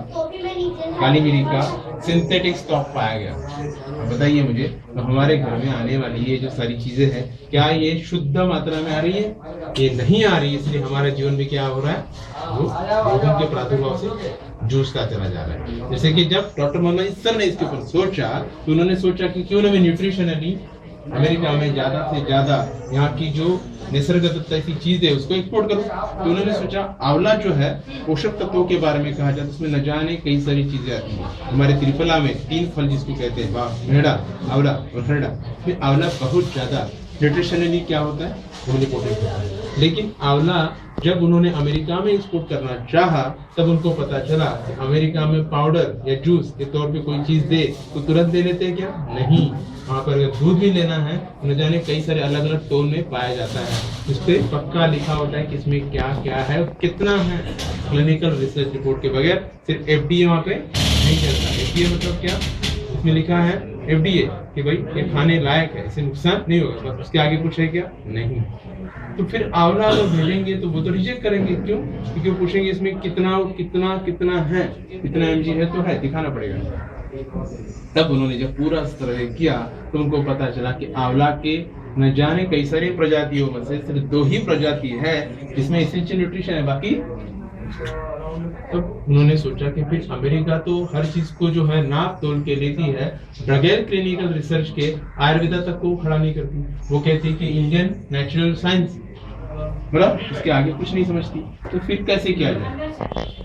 काली मिर्च का सिंथेटिक स्टॉक पाया गया। अब बताइए मुझे, तो हमारे घर में आने वाली ये जो सारी चीजें हैं, क्या ये शुद्ध मात्रा में आ रही है? ये नहीं आ रही है, इसलिए हमारा जीवन भी क्या हो रहा है, वो रोगों के प्रादुर्भाव से जूझता चला जा रहा है। जैसे कि जब डॉक्टर मोहम्मद सर ने इसके ऊपर सोचा, तो उन्होंने सोचा कि क्यों ना मैं न्यूट्रिशनली अमेरिका में ज्यादा से ज्यादा यहाँ की जो निसर्गदत्त ऐसी चीज है उसको एक्सपोर्ट करूं। तो उन्होंने सोचा आंवला जो है पोषक तत्वों के बारे में कहा जाता है, उसमें न जाने कई सारी चीजें आती हैं। हमारे त्रिफला में 3 फल जिसको कहते हैं, भेड़ा, आंवला और हरड़ा, में आंवला बहुत ज्यादा न्यूट्रिशनली क्या होता है, बहुत इंपॉर्टेंट होता है। लेकिन आंवला जब उन्होंने अमेरिका में एक्सपोर्ट करना चाहा, तब उनको पता चला कि अमेरिका में पाउडर या जूस के तौर पे कोई चीज दे तो तुरंत दे लेते हैं क्या? नहीं, वहाँ पर अगर दूध भी लेना है तो न जाने कई सारे अलग अलग टोन में पाया जाता है, उस पर पक्का लिखा होता है कि इसमें क्या क्या है और कितना है। क्लिनिकल रिसर्च रिपोर्ट के बगैर सिर्फ FDA वहाँ पे नहीं चलता। FDA मतलब क्या? इसमें लिखा है FDA कि भाई ये खाने लायक है, इससे नुकसान नहीं होगा, बस उसके आगे कुछ है क्या? नहीं। तो फिर आंवला अगर भेजेंगे तो वो तो रिजेक्ट करेंगे। क्यों? क्योंकि वो पूछेंगे इसमें कितना कितना कितना है, कितना mg है, तो है दिखाना पड़ेगा। तब उन्होंने जब पूरा सर्वे किया तो उनको पता चला कि आंवला के न जाने कई सारे प्रजातियों में से सिर्फ 2 ही प्रजाति है जिसमें एसेंशियल न्यूट्रिशन है, बाकी। तो उन्होंने सोचा कि फिर अमेरिका तो हर चीज को जो है नाप तोल के लेती है, बगैर क्लिनिकल रिसर्च के आयुर्वेदा तक को खड़ा नहीं करती। वो कहती कि इंडियन नेचुरल साइंस, मतलब उसके आगे कुछ नहीं समझती। तो फिर कैसे किया जाए?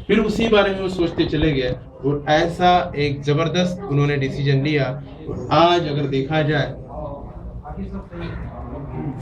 फिर उसी बारे में वो सोचते चले गए और ऐसा एक जबरदस्त उन्होंने डिसीजन लिया। आज अगर देखा जाए,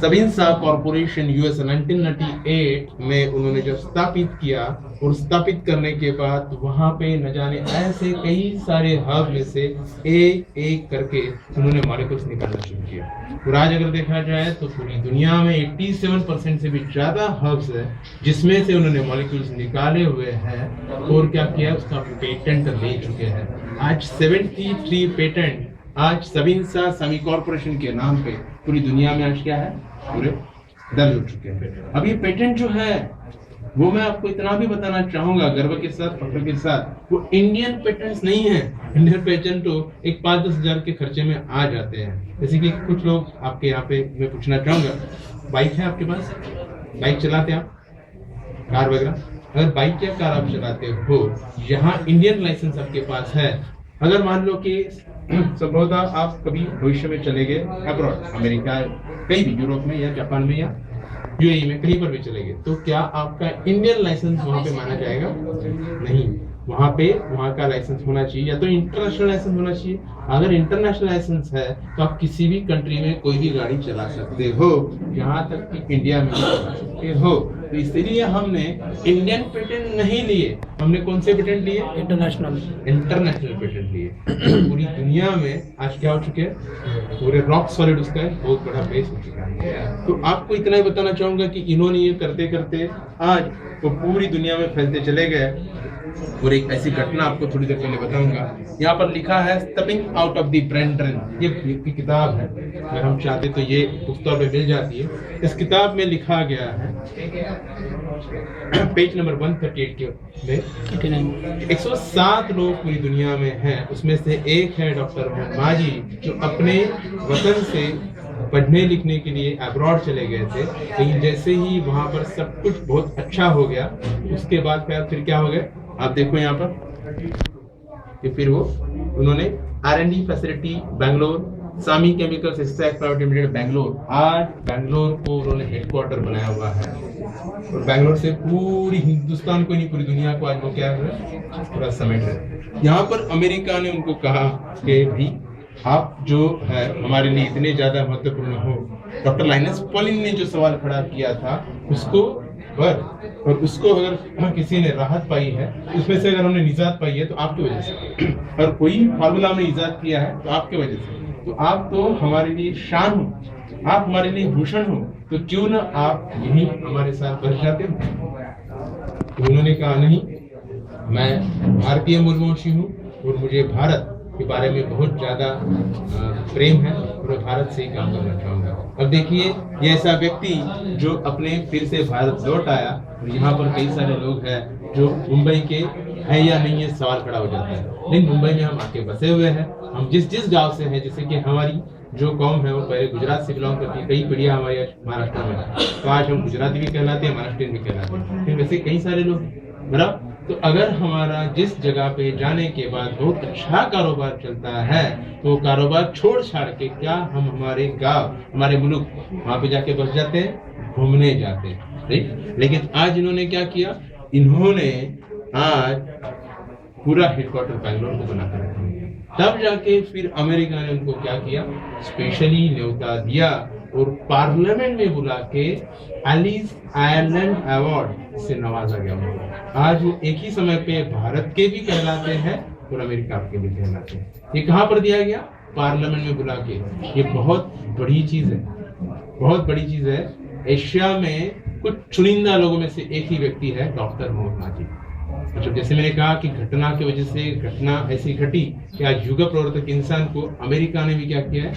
सबिंसा कॉर्पोरेशन यूएस 1998 में उन्होंने जब स्थापित किया, और स्थापित करने के बाद वहां पे न जाने ऐसे कई सारे हब में से एक एक करके उन्होंने मॉलिक्यूल्स निकालना शुरू किया। और आज अगर देखा जाए तो पूरी दुनिया में 87% से भी ज्यादा हब्स है जिसमें से उन्होंने मॉलिक्यूल्स निकाले हुए हैं और क्या किया, उसका पेटेंट ले चुके हैं। आज 73 पेटेंट आज सबिंसा सेमी कॉर्पोरेशन के नाम पे पूरी दुनिया में आज क्या है, पूरे दर्ज हो चुके हैं। अब ये पेटेंट जो है वो मैं आपको इतना भी बताना चाहूंगा गर्व के साथ, फख्र के साथ, वो इंडियन पेटेंट्स नहीं है। इंडियन पेटेंट तो एक 5-10 हजार के खर्चे में आ जाते हैं। जैसे कि कुछ लोग आपके यहाँ पे मैं पूछना चाहूंगा, बाइक है आपके पास? बाइक चलाते हैं आप? कार वगैरह? अगर बाइक या कार आप चलाते हो, यहाँ इंडियन लाइसेंस आपके पास है, अगर मान लो कि संभवतः आप कभी भविष्य में चले गए अब्रॉड, अमेरिका, कहीं भी यूरोप में या जापान में या यूएई में कहीं पर भी चले गए, तो क्या आपका इंडियन लाइसेंस वहां पे माना जाएगा? नहीं, वहां पे वहां का लाइसेंस होना चाहिए या तो इंटरनेशनल लाइसेंस होना चाहिए। अगर इंटरनेशनल लाइसेंस है तो आप किसी भी कंट्री में कोई भी गाड़ी चला सकते हो, यहाँ तक कि इंडिया में चला सकते हो। तो इसलिए हमने इंडियन पेटेंट नहीं लिए, हमने कौन से पेटेंट लिए? इंटरनेशनल पेटेंट लिए। पूरी दुनिया में आज क्या हो चुके हैं, पूरे रॉक सॉलिड उसका बहुत बड़ा बेस हो चुका है। तो आपको इतना ही बताना चाहूंगा कि इन्होंने ये करते करते आज वो पूरी दुनिया में फैलते चले गए। और एक ऐसी घटना आपको थोड़ी देर पहले बताऊंगा। यहाँ पर लिखा है stepping out of the brain drain, ये किताब है, अगर हम चाहते तो ये उस तौर पे मिल जाती है। इस किताब में लिखा गया है पेज नंबर 138 में 107 लोग पूरी दुनिया में हैं, उसमें से एक है डॉक्टर माजी, जो अपने वतन से पढ़ने लिखने के लिए अब्रॉड चले गए थे। लेकिन जैसे ही वहां पर सब कुछ बहुत अच्छा हो गया, उसके बाद फिर क्या हो गया, आप देखो यहाँ पर कि फिर वो उन्होंने R&D facility Bangalore, Sami chemicals extract private limited Bangalore, आज बेंगलोर को उन्होंने हेडक्वार्टर बनाया हुआ है। और बेंगलोर से पूरी हिंदुस्तान को नहीं, पूरी दुनिया को आज वो क्या है, पूरा समेट है। यहाँ पर अमेरिका ने उनको कहा कि भी आप जो है हमारे लिए इतने ज्यादा महत्वपूर्ण हो। डॉक्टर लाइनस पॉलिन ने जो सवाल खड़ा किया था उसको और उसको अगर किसी ने राहत पाई है, उसमें से अगर हमने निजात पाई है तो आपकी वजह से, और कोई फार्मूला हमने ईजाद किया है तो आपकी वजह से। तो आप तो हमारे लिए शान हो, आप हमारे लिए भूषण हो, तो क्यों ना आप यही हमारे साथ बढ़ जाते हो। तो उन्होंने कहा नहीं, मैं भारतीय मूलवंशी हूँ और मुझे भारत के बारे में बहुत ज्यादा प्रेम है और मैं भारत से ही काम करना चाहूंगा। अब देखिए, ये ऐसा व्यक्ति जो अपने फिर से भारत लौट आया, और यहाँ पर कई सारे लोग हैं जो मुंबई के है या नहीं है सवाल खड़ा हो जाता है। लेकिन मुंबई में हम आके बसे हुए हैं। हम जिस गांव से हैं, जैसे कि हमारी जो कौम है वो पहले गुजरात से बिलोंग करती है, कई पीढ़ियां हमारे महाराष्ट्र में, तो आज हम गुजराती भी कहलाते हैं, महाराष्ट्रियन भी कहलाते हैं। फिर वैसे कई सारे लोग, बराबर। तो अगर हमारा जिस जगह पे जाने के बाद बहुत अच्छा कारोबार चलता है, तो कारोबार छोड़ छाड़ के क्या हम हमारे गांव, हमारे मुल्क वहां पे जाके बस जाते हैं, घूमने जाते हैं, राइट। लेकिन आज इन्होंने क्या किया, इन्होंने आज पूरा हेडक्वार्टर बैंगलोर को बनाकर रखा। तब जाके फिर अमेरिका ने उनको क्या किया, स्पेशली न्योता दिया और पार्लियामेंट में बुला के एलिस आयरलैंड अवार्ड से नवाजा गया। आज वो एक ही समय पे भारत के भी कहलाते हैं और अमेरिका के भी कहलाते हैं। ये कहाँ पर दिया गया, पार्लियामेंट में बुला के। ये बहुत बड़ी चीज है, बहुत बड़ी चीज है। एशिया में कुछ चुनिंदा लोगों में से एक ही व्यक्ति है, डॉक्टर मोहम्मद नाजिब। मतलब जैसे मैंने कहा कि घटना की वजह से घटना ऐसी घटी कि आज युग प्रवर्तक इंसान को अमेरिका ने भी क्या किया है,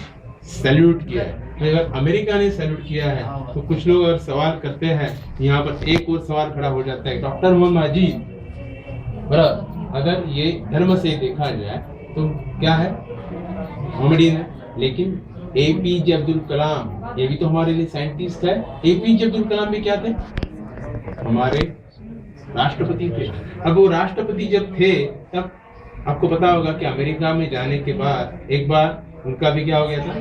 सैल्यूट किया है। अगर अमेरिका ने सैल्यूट किया है तो कुछ लोग अगर सवाल करते हैं, यहाँ पर एक और सवाल खड़ा हो जाता है, डॉक्टर मोहम्मद नाजिब बराबर अगर ये धर्म से देखा जाए तो क्या है, मोहम्मदीन है। लेकिन एपीजे अब्दुल कलाम, ये भी तो हमारे लिए साइंटिस्ट है। एपीजे अब्दुल कलाम भी क्या थे, हमारे राष्ट्रपति थे। अब वो राष्ट्रपति जब थे तब आपको पता होगा कि अमेरिका में जाने के बाद एक बार उनका भी क्या हो गया था,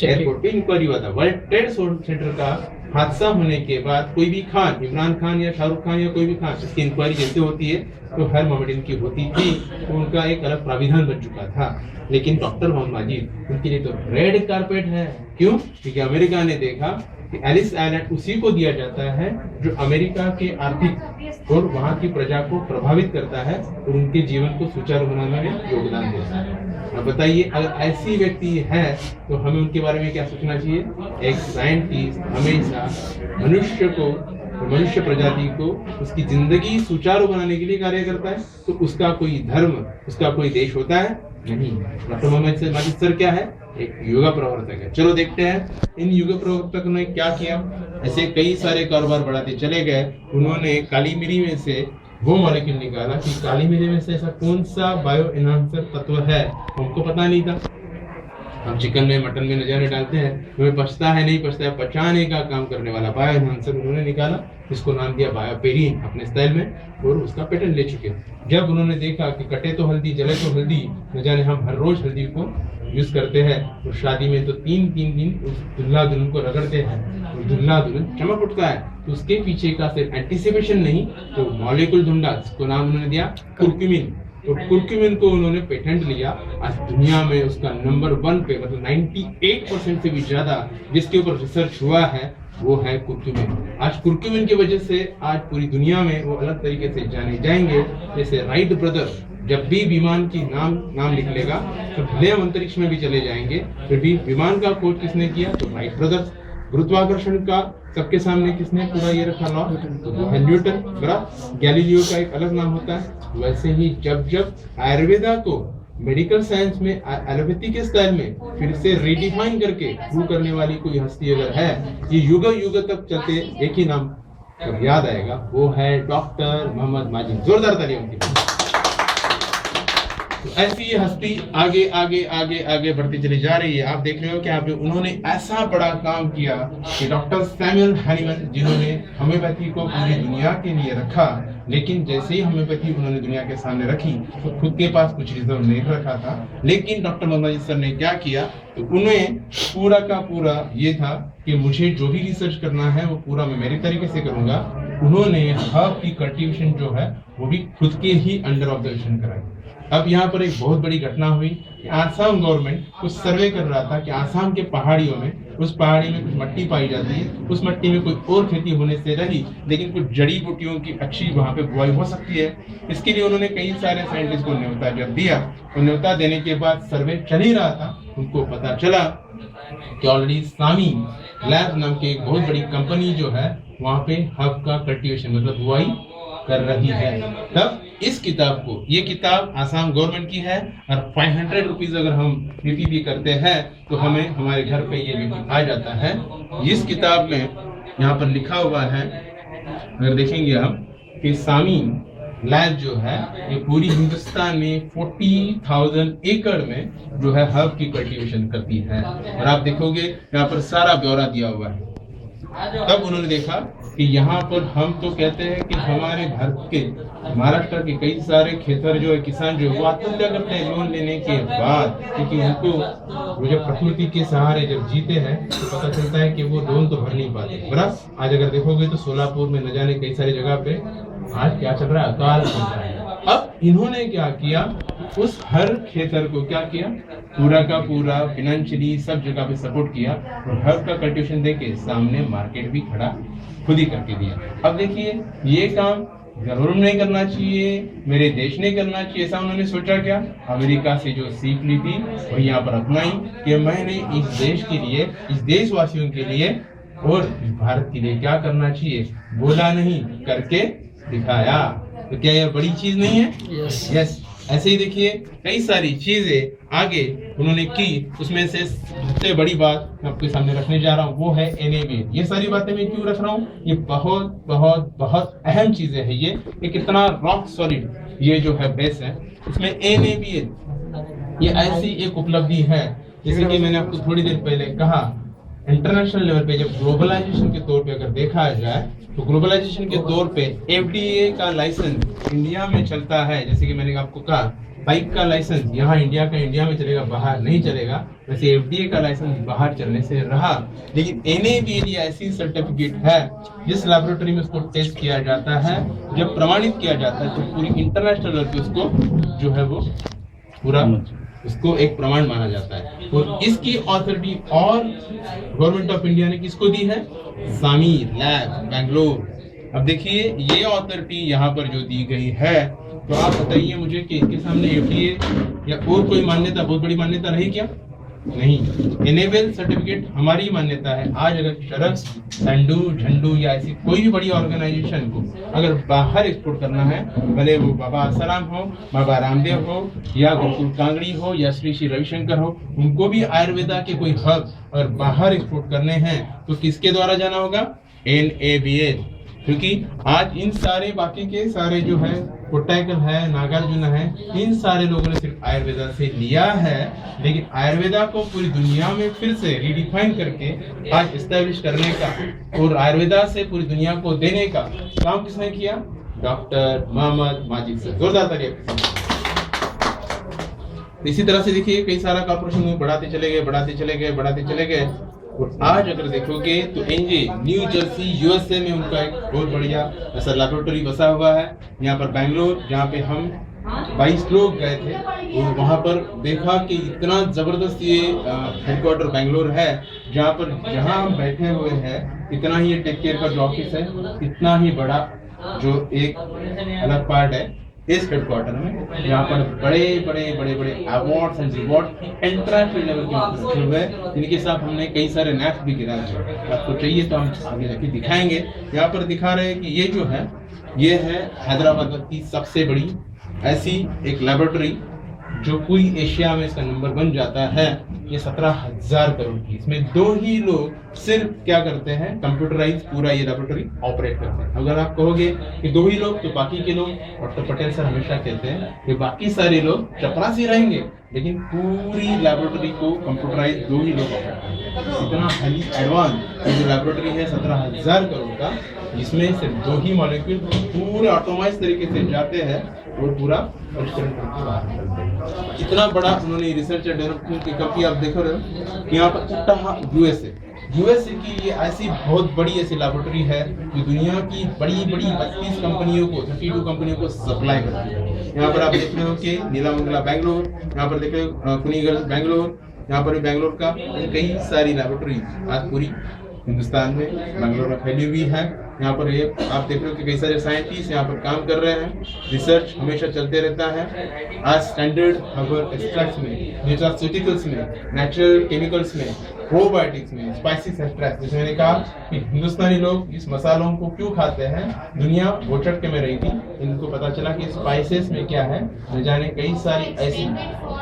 एयरपोर्ट पे इंक्वायरी हुआ था। वर्ल्ड ट्रेड सेंटर का हादसा होने के बाद कोई भी खान, इमरान खान या शाहरुख खान या कोई भी खान, इसकी इंक्वायरी जैसे होती है तो हर मोहम्मदीन की होती थी, तो उनका एक अलग प्राविधान बन चुका था। लेकिन डॉक्टर मोहम्मद नाजिब, उनके लिए तो रेड कारपेट है। क्यों? क्योंकि अमेरिका ने देखा कि एलिस आइलैंड उसी को दिया जाता है जो अमेरिका के आर्थिक और वहाँ की प्रजा को प्रभावित करता है और उनके जीवन को सुचारू बनाने में योगदान देता है। अब बताइए, अगर ऐसी व्यक्ति है तो हमें उनके बारे में क्या सोचना चाहिए। एक साइंटिस्ट हमेशा मनुष्य को, मनुष्य प्रजाति को उसकी जिंदगी सुचारू बनाने के लिए कार्य करता है, तो उसका कोई धर्म, उसका कोई देश होता है नहीं। डॉक्टर मोहम्मद नाजिब सर क्या है, एक युग प्रवर्तक है। चलो देखते हैं इन युग प्रवर्तक ने क्या किया। ऐसे कई सारे कारोबार बढ़ाते चले गए। उन्होंने काली मिरी में से वो मॉलिक्यूल निकाला कि काली मिरी में से ऐसा कौन सा बायो एनहांसर तत्व है, हमको पता नहीं था। हम चिकन में, मटन में न जाने डालते हैं, हमें पचता है नहीं पचता है, पचाने का काम करने वाला बायो एनहांसर उन्होंने निकाला, जिसको नाम दिया बायोपेरिन अपने स्टाइल में, और उसका पेटेंट ले चुके। जब उन्होंने देखा कि कटे तो हल्दी, जले तो हल्दी, न जाने हम हर रोज हल्दी को यूज करते हैं और शादी में तो तीन दिन उस दुल्हा दुल्हन को रगड़ते हैं और दुल्हा दुल्हन चमक उठता है, तो उसके पीछे का सिर्फ एंटीसिपेशन नहीं, तो मॉलिक्यूल ढूंढा, जिसको नाम उन्होंने दिया कुर्क्यूमिन। तो कुर्क्यूमिन को उन्होंने पेटेंट लिया। आज दुनिया में उसका नंबर 1 पे, मतलब 98% से भी ज्यादा जिसके ऊपर रिसर्च हुआ है वो है कुर्क्यूमिन। आज कुर्क्यूमिन की वजह से आज पूरी दुनिया में वो अलग तरीके से जाने जाएंगे। जैसे राइट ब्रदर जब भी विमान की नाम लिख लेगा तो भले हम अंतरिक्ष में भी चले जाएंगे, फिर भी विमान का खोज किसने किया, तो राइट ब्रदर्स। गुरुत्वाकर्षण का सबके सामने किसने पूरा ये रखा लॉ, तो वो है न्यूटन, बराबर। गैलीलियो का एक अलग नाम होता है। वैसे ही जब आयुर्वेदा को मेडिकल साइंस में एलोपैथी के स्टाइल में फिर से रिडिफाइन करके प्रूव करने वाली कोई हस्ती अगर है, ये युग तक चलते एक ही नाम तो याद आएगा, वो है डॉक्टर मोहम्मद नाजिब। जोरदार तालियां उनकी। तो ऐसी ये हस्ती आगे आगे आगे आगे बढ़ती चली जा रही है। आप देख रहे हो कि यहाँ पे उन्होंने ऐसा बड़ा काम किया कि डॉक्टर सैमुअल हैनीमैन, जिन्होंने होम्योपैथी को पूरी दुनिया के लिए रखा, लेकिन जैसे ही होम्योपैथी उन्होंने दुनिया के सामने रखी तो खुद के पास कुछ रिजर्व नहीं रखा था। लेकिन डॉक्टर मोहम्मद सर ने क्या किया, तो उन्हें पूरा का पूरा ये था कि मुझे जो भी रिसर्च करना है वो पूरा मैं मेरे तरीके से करूंगा। उन्होंने हर्ब की कल्टीवेशन जो है वो भी खुद के ही अंडर ऑब्जर्वेशन कराई। अब यहाँ पर एक बहुत बड़ी घटना हुई कि आसाम गवर्नमेंट कुछ सर्वे कर रहा था कि आसाम के पहाड़ियों में, उस पहाड़ी में कुछ मट्टी पाई जाती है, उस मट्टी में कोई और खेती होने से रही, लेकिन कुछ जड़ी बूटियों की अच्छी वहाँ पे बुआई हो सकती है। इसके लिए उन्होंने कई सारे साइंटिस्ट को न्योता जब दिया, और न्योता देने के बाद सर्वे चल ही रहा था, उनको पता चला कि ऑलरेडी सामी लैब नाम की एक बहुत बड़ी कंपनी जो है वहाँ पे हब का कल्टीवेशन मतलब बुआई कर रही है। तब इस किताब को, ये किताब आसाम गवर्नमेंट की है, और 500 रुपीज अगर हम बीपीपी करते हैं तो हमें हमारे घर पे ये बीपी आ जाता है। इस किताब में यहाँ पर लिखा हुआ है, अगर देखेंगे हम, कि सामी लैब जो है ये पूरी हिंदुस्तान में 40,000 एकड़ में जो है हब की कल्टीवेशन करती है, और आप देखोगे यहाँ पर सारा ब्यौरा दिया हुआ है। तब उन्होंने देखा कि यहाँ पर हम तो कहते हैं कि हमारे भारत के, महाराष्ट्र के कई सारे खेतर जो है, किसान जो है वो आत्महत्या करते हैं लोन लेने के बाद, क्योंकि उनको वो जब प्रकृति के सहारे जब जीते हैं तो पता चलता है कि वो लोन तो भर नहीं पाते। बस आज अगर देखोगे तो सोलापुर में न जाने कई सारी जगह पे आज क्या चल रहा है, अकाल चल रहा है। अब इन्होंने क्या किया, उस हर खेतर को क्या किया, पूरा का पूरा फाइनेंशियली सब जगह पे सपोर्ट किया, और हर का कल्टीवेशन देके सामने मार्केट भी खड़ा खुद ही करके दिया। अब देखिए ये काम गवर्नमेंट नहीं करना चाहिए, मेरे देश ने करना चाहिए, ऐसा उन्होंने सोचा क्या, अमेरिका से जो सीख ली थी वही यहाँ पर अपनाई कि मैंने इस देश के लिए, इस देशवासियों के लिए और भारत के लिए क्या करना चाहिए, बोला नहीं करके दिखाया। तो क्या यह बड़ी चीज नहीं है? यस। ऐसे ही देखिए कई सारी चीजें आगे उन्होंने की, उसमें से सबसे बड़ी बात मैं आपके सामने रखने जा रहा हूँ वो है NaBH। ये सारी बातें मैं क्यों रख रहा हूँ, ये बहुत बहुत बहुत अहम चीजें हैं। ये कितना रॉक सॉलिड ये जो है बेस है, इसमें NaBH ये ऐसी एक उपलब्धि है, जैसे कि मैंने आपको थोड़ी देर पहले कहा, इंटरनेशनल लेवल पे जब ग्लोबलाइजेशन के तौर पे अगर देखा जाए तो ग्लोबलाइजेशन के तौर पे FDA का लाइसेंस इंडिया में चलता है। जैसे कि मैंने आपको कहा बाइक का लाइसेंस यहाँ इंडिया का इंडिया में चलेगा, बाहर नहीं चलेगा, वैसे FDA का लाइसेंस बाहर चलने से रहा। लेकिन NaBH ऐसी सर्टिफिकेट है जिस लैबोरेटरी में उसको टेस्ट किया जाता है, जब प्रमाणित किया जाता है तो पूरी इंटरनेशनल लेवल पे उसको जो है वो पूरा उसको एक प्रमाण माना जाता है। और इसकी ऑथोरिटी और गवर्नमेंट ऑफ इंडिया ने किसको दी है, सामी लैब बेंगलोर। अब देखिए ये ऑथोरिटी यहाँ पर जो दी गई है, तो आप बताइए मुझे कि इसके सामने FDA या और कोई मान्यता, बहुत बड़ी मान्यता रही क्या? नहीं। एनेबल सर्टिफिकेट हमारी मान्यता है। आज अगर शरद, संडू, झंडू या ऐसी कोई भी बड़ी ऑर्गेनाइजेशन को अगर बाहर एक्सपोर्ट करना है, भले वो बाबा आसाराम हो, बाबा रामदेव हो, या गोकुल कांगड़ी हो, या श्री श्री रविशंकर हो, उनको भी आयुर्वेदा के कोई हब और बाहर एक्सपोर्ट करने हैं तो किसके द्वारा जाना होगा? NaBH। क्योंकि आज इन सारे बाकी के सारे जो है कोट्टायकल है, नागार्जुन है, इन सारे लोगों ने सिर्फ आयुर्वेदा से लिया है, लेकिन आयुर्वेदा को पूरी दुनिया में फिर से रिडिफाइन करके आज एस्टेब्लिश करने का और आयुर्वेदा से पूरी दुनिया को देने का काम किसने किया? डॉक्टर मोहम्मद माजिद से। जोरदार तालियां। इसी तरह से देखिए कई सारा कॉर्पोरेशन बढ़ाते चले गए और आज अगर देखोगे तो NJ न्यू जर्सी USA में उनका एक बहुत बढ़िया ऐसा लैबोरेटरी बसा हुआ है। यहाँ पर बेंगलोर, जहाँ पे हम 22 लोग गए थे और वहाँ पर देखा कि इतना जबरदस्त ये हेडक्वार्टर बेंगलोर है, जहाँ हम बैठे हुए हैं इतना ही ये टेक केयर का जो ऑफिस है, इतना ही बड़ा जो एक अलग पार्ट है इस हेडक्वार्टर में, यहाँ पर बड़े awards and reward international level के रखे हुए हैं, जिनके साथ हमने कई सारे नैप्स भी गिराए हैं। आपको चाहिए तो हम आगे जाके दिखाएंगे। यहाँ पर दिखा रहे हैं कि ये जो है ये है हैदराबाद की सबसे बड़ी ऐसी एक लेबोरेटरी जो पूरी एशिया में इसका नंबर 1 जाता है। ये 17,000 करोड़ की, इसमें 2 ही लोग सिर्फ क्या करते हैं, कंप्यूटराइज पूरा ये लेबोरेटरी ऑपरेट करते हैं। अगर आप कहोगे कि 2 ही लोग, तो बाकी के लोग, डॉक्टर पटेल सर हमेशा कहते हैं कि बाकी सारे लोग चपरासी रहेंगे, लेकिन पूरी लेबोरेटरी को कंप्यूटराइज 2 ही लोग ऑपरेट करते हैं। इतना हाईली एडवांस ये जो लेबोरेटरी है 17,000 करोड़ का, जिसमें सिर्फ 2 ही मॉलिक्यूल पूरे ऑटोमाइज तरीके से जाते हैं और पूरा परिष्करण करके बाहर निकलते हैं। इतना बड़ा उन्होंने रिसर्च एंड डेवलपमेंट की कंपनी आप देख रहे हो, यहाँ पर चट्टा यूएसए की ये ऐसी बहुत बड़ी ऐसी लैबोरेटरी है जो दुनिया की बड़ी 32 कंपनियों को 32 कंपनियों को सप्लाई करती है। यहाँ पर आप देख रहे हो कि नीलामंगला बैंगलोर, यहाँ पर देख रहे हो कुनीगल बैंगलोर, यहाँ पर भी बैंगलोर का कई सारी लैबोरेटरी आज पूरी हिंदुस्तान में बैंगलोर में फैली हुई है। यहाँ पर ये आप देख रहे हो कि कई सारे साइंटिस्ट यहाँ पर काम कर रहे हैं, रिसर्च हमेशा चलते रहता है। आज स्टैंडर्ड हर्बल एक्सट्रैक्ट्स में, न्यूट्रास्यूटिकल्स में, नेचुरल केमिकल्स में, प्रोबायोटिक्स में, स्पाइसेस एक्सट्रैक्ट, जैसे मैंने कहा कि हिंदुस्तानी लोग इस मसालों को क्यों खाते हैं, दुनिया भोचक्के में रही थी, इनको पता चला कि स्पाइसेस में क्या है, न जाने कई सारी ऐसी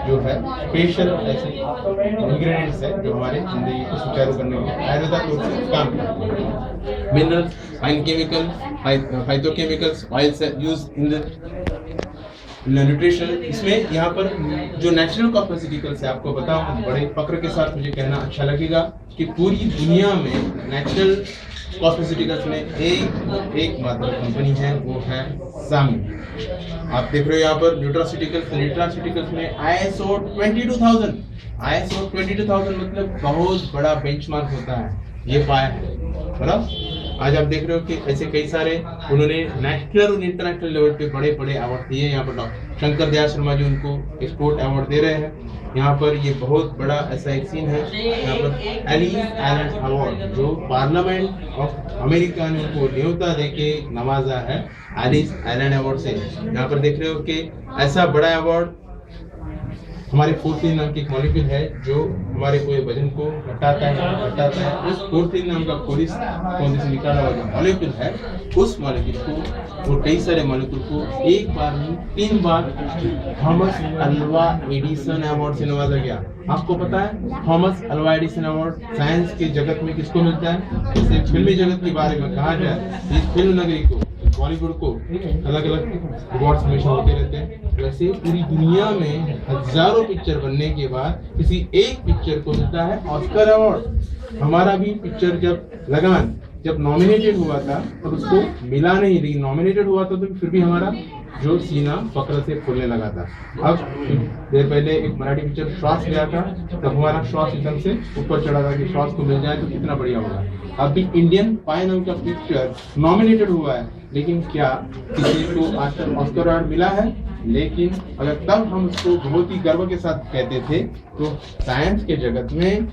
जो है स्पेशल ऐसे इंग्रेडिएंट्स है जो हमारे जिंदगी को सुचारू करने के लिए आयुर्वेदा को काम करते हैं। Minerals, fine chemical, phytochemicals, oils use in the nutrition. इसमें यहाँ पर जो नेचुरल कॉस्मेटिकल्स है, आपको बताऊं बड़े फक्र के साथ मुझे कहना अच्छा लगेगा कि पूरी दुनिया में नेचुरल कॉस्मेटिकल्स में एक मात्र कंपनी है, वो है सामी। आप देख रहे हो यहाँ पर न्यूट्रास्यूटिकल्स में ISO 22000 मतलब बहुत बड़ा बेंचमार्क होता है, ये पाया है, बराबर। आज आप देख रहे हो कि ऐसे कई सारे उन्होंने नेशनल और इंटरनेशनल लेवल पे बड़े बड़े अवार्ड दिए। यहाँ पर डॉक्टर शंकर दयाल शर्मा जी उनको एक्सपोर्ट अवार्ड दे रहे हैं। यहाँ पर ये बहुत बड़ा ऐसा एक सीन है, यहाँ पर एलिस एलन अवार्ड जो पार्लियामेंट ऑफ अमेरिका ने उनको न्योता देके नवाजा है एलिस एलन अवार्ड से। यहाँ पर देख रहे हो कि ऐसा बड़ा अवार्ड हमारे फोर्थिन नाम की एक मॉलिक्यूल है जो हमारे पूरे वजन को घटाता है। उस फोर्थिन नाम का कोलिस कौन से निकाला हुआ जो मॉलिक्यूल है, उस मॉलिक्यूल को और कई सारे मॉलिक्यूल को एक बार में 3 बार थॉमस अल्वा एडिसन अवार्ड से नवाजा गया। आपको पता है Thomas Alva Edison award science के जगत में किसको मिलता है? जैसे फिल्मी जगत के बारे में कहा जाए, इस फिल्म नगरी को, बॉलीवुड को अलग अलग अवार्ड्स हमेशा होते रहते हैं। वैसे पूरी दुनिया में हजारों पिक्चर बनने के बाद किसी एक पिक्चर को मिलता है ऑस्कर अवार्ड। हमारा भी पिक्चर जब लगान जब नॉमिनेटेड हुआ था तब उसको मिला नहीं, लेकिन नॉमिनेटेड हुआ था तो फिर भी हमारा जो सीना फक्र से फूलने लगा था। अब देर पहले एक मराठी पिक्चर श्वास गया था, तब हमारा श्वास एकदम से ऊपर चढ़ा था कि श्वास को मिल जाए तो कितना बढ़िया होगा। अभी इंडियन पाई नाम का पिक्चर नॉमिनेटेड हुआ है, लेकिन क्या किसी को आज तक ऑस्कर अवार्ड मिला है? लेकिन अगर तब हम उसको बहुत ही गर्व के साथ कहते थे, तो साइंस के जगत में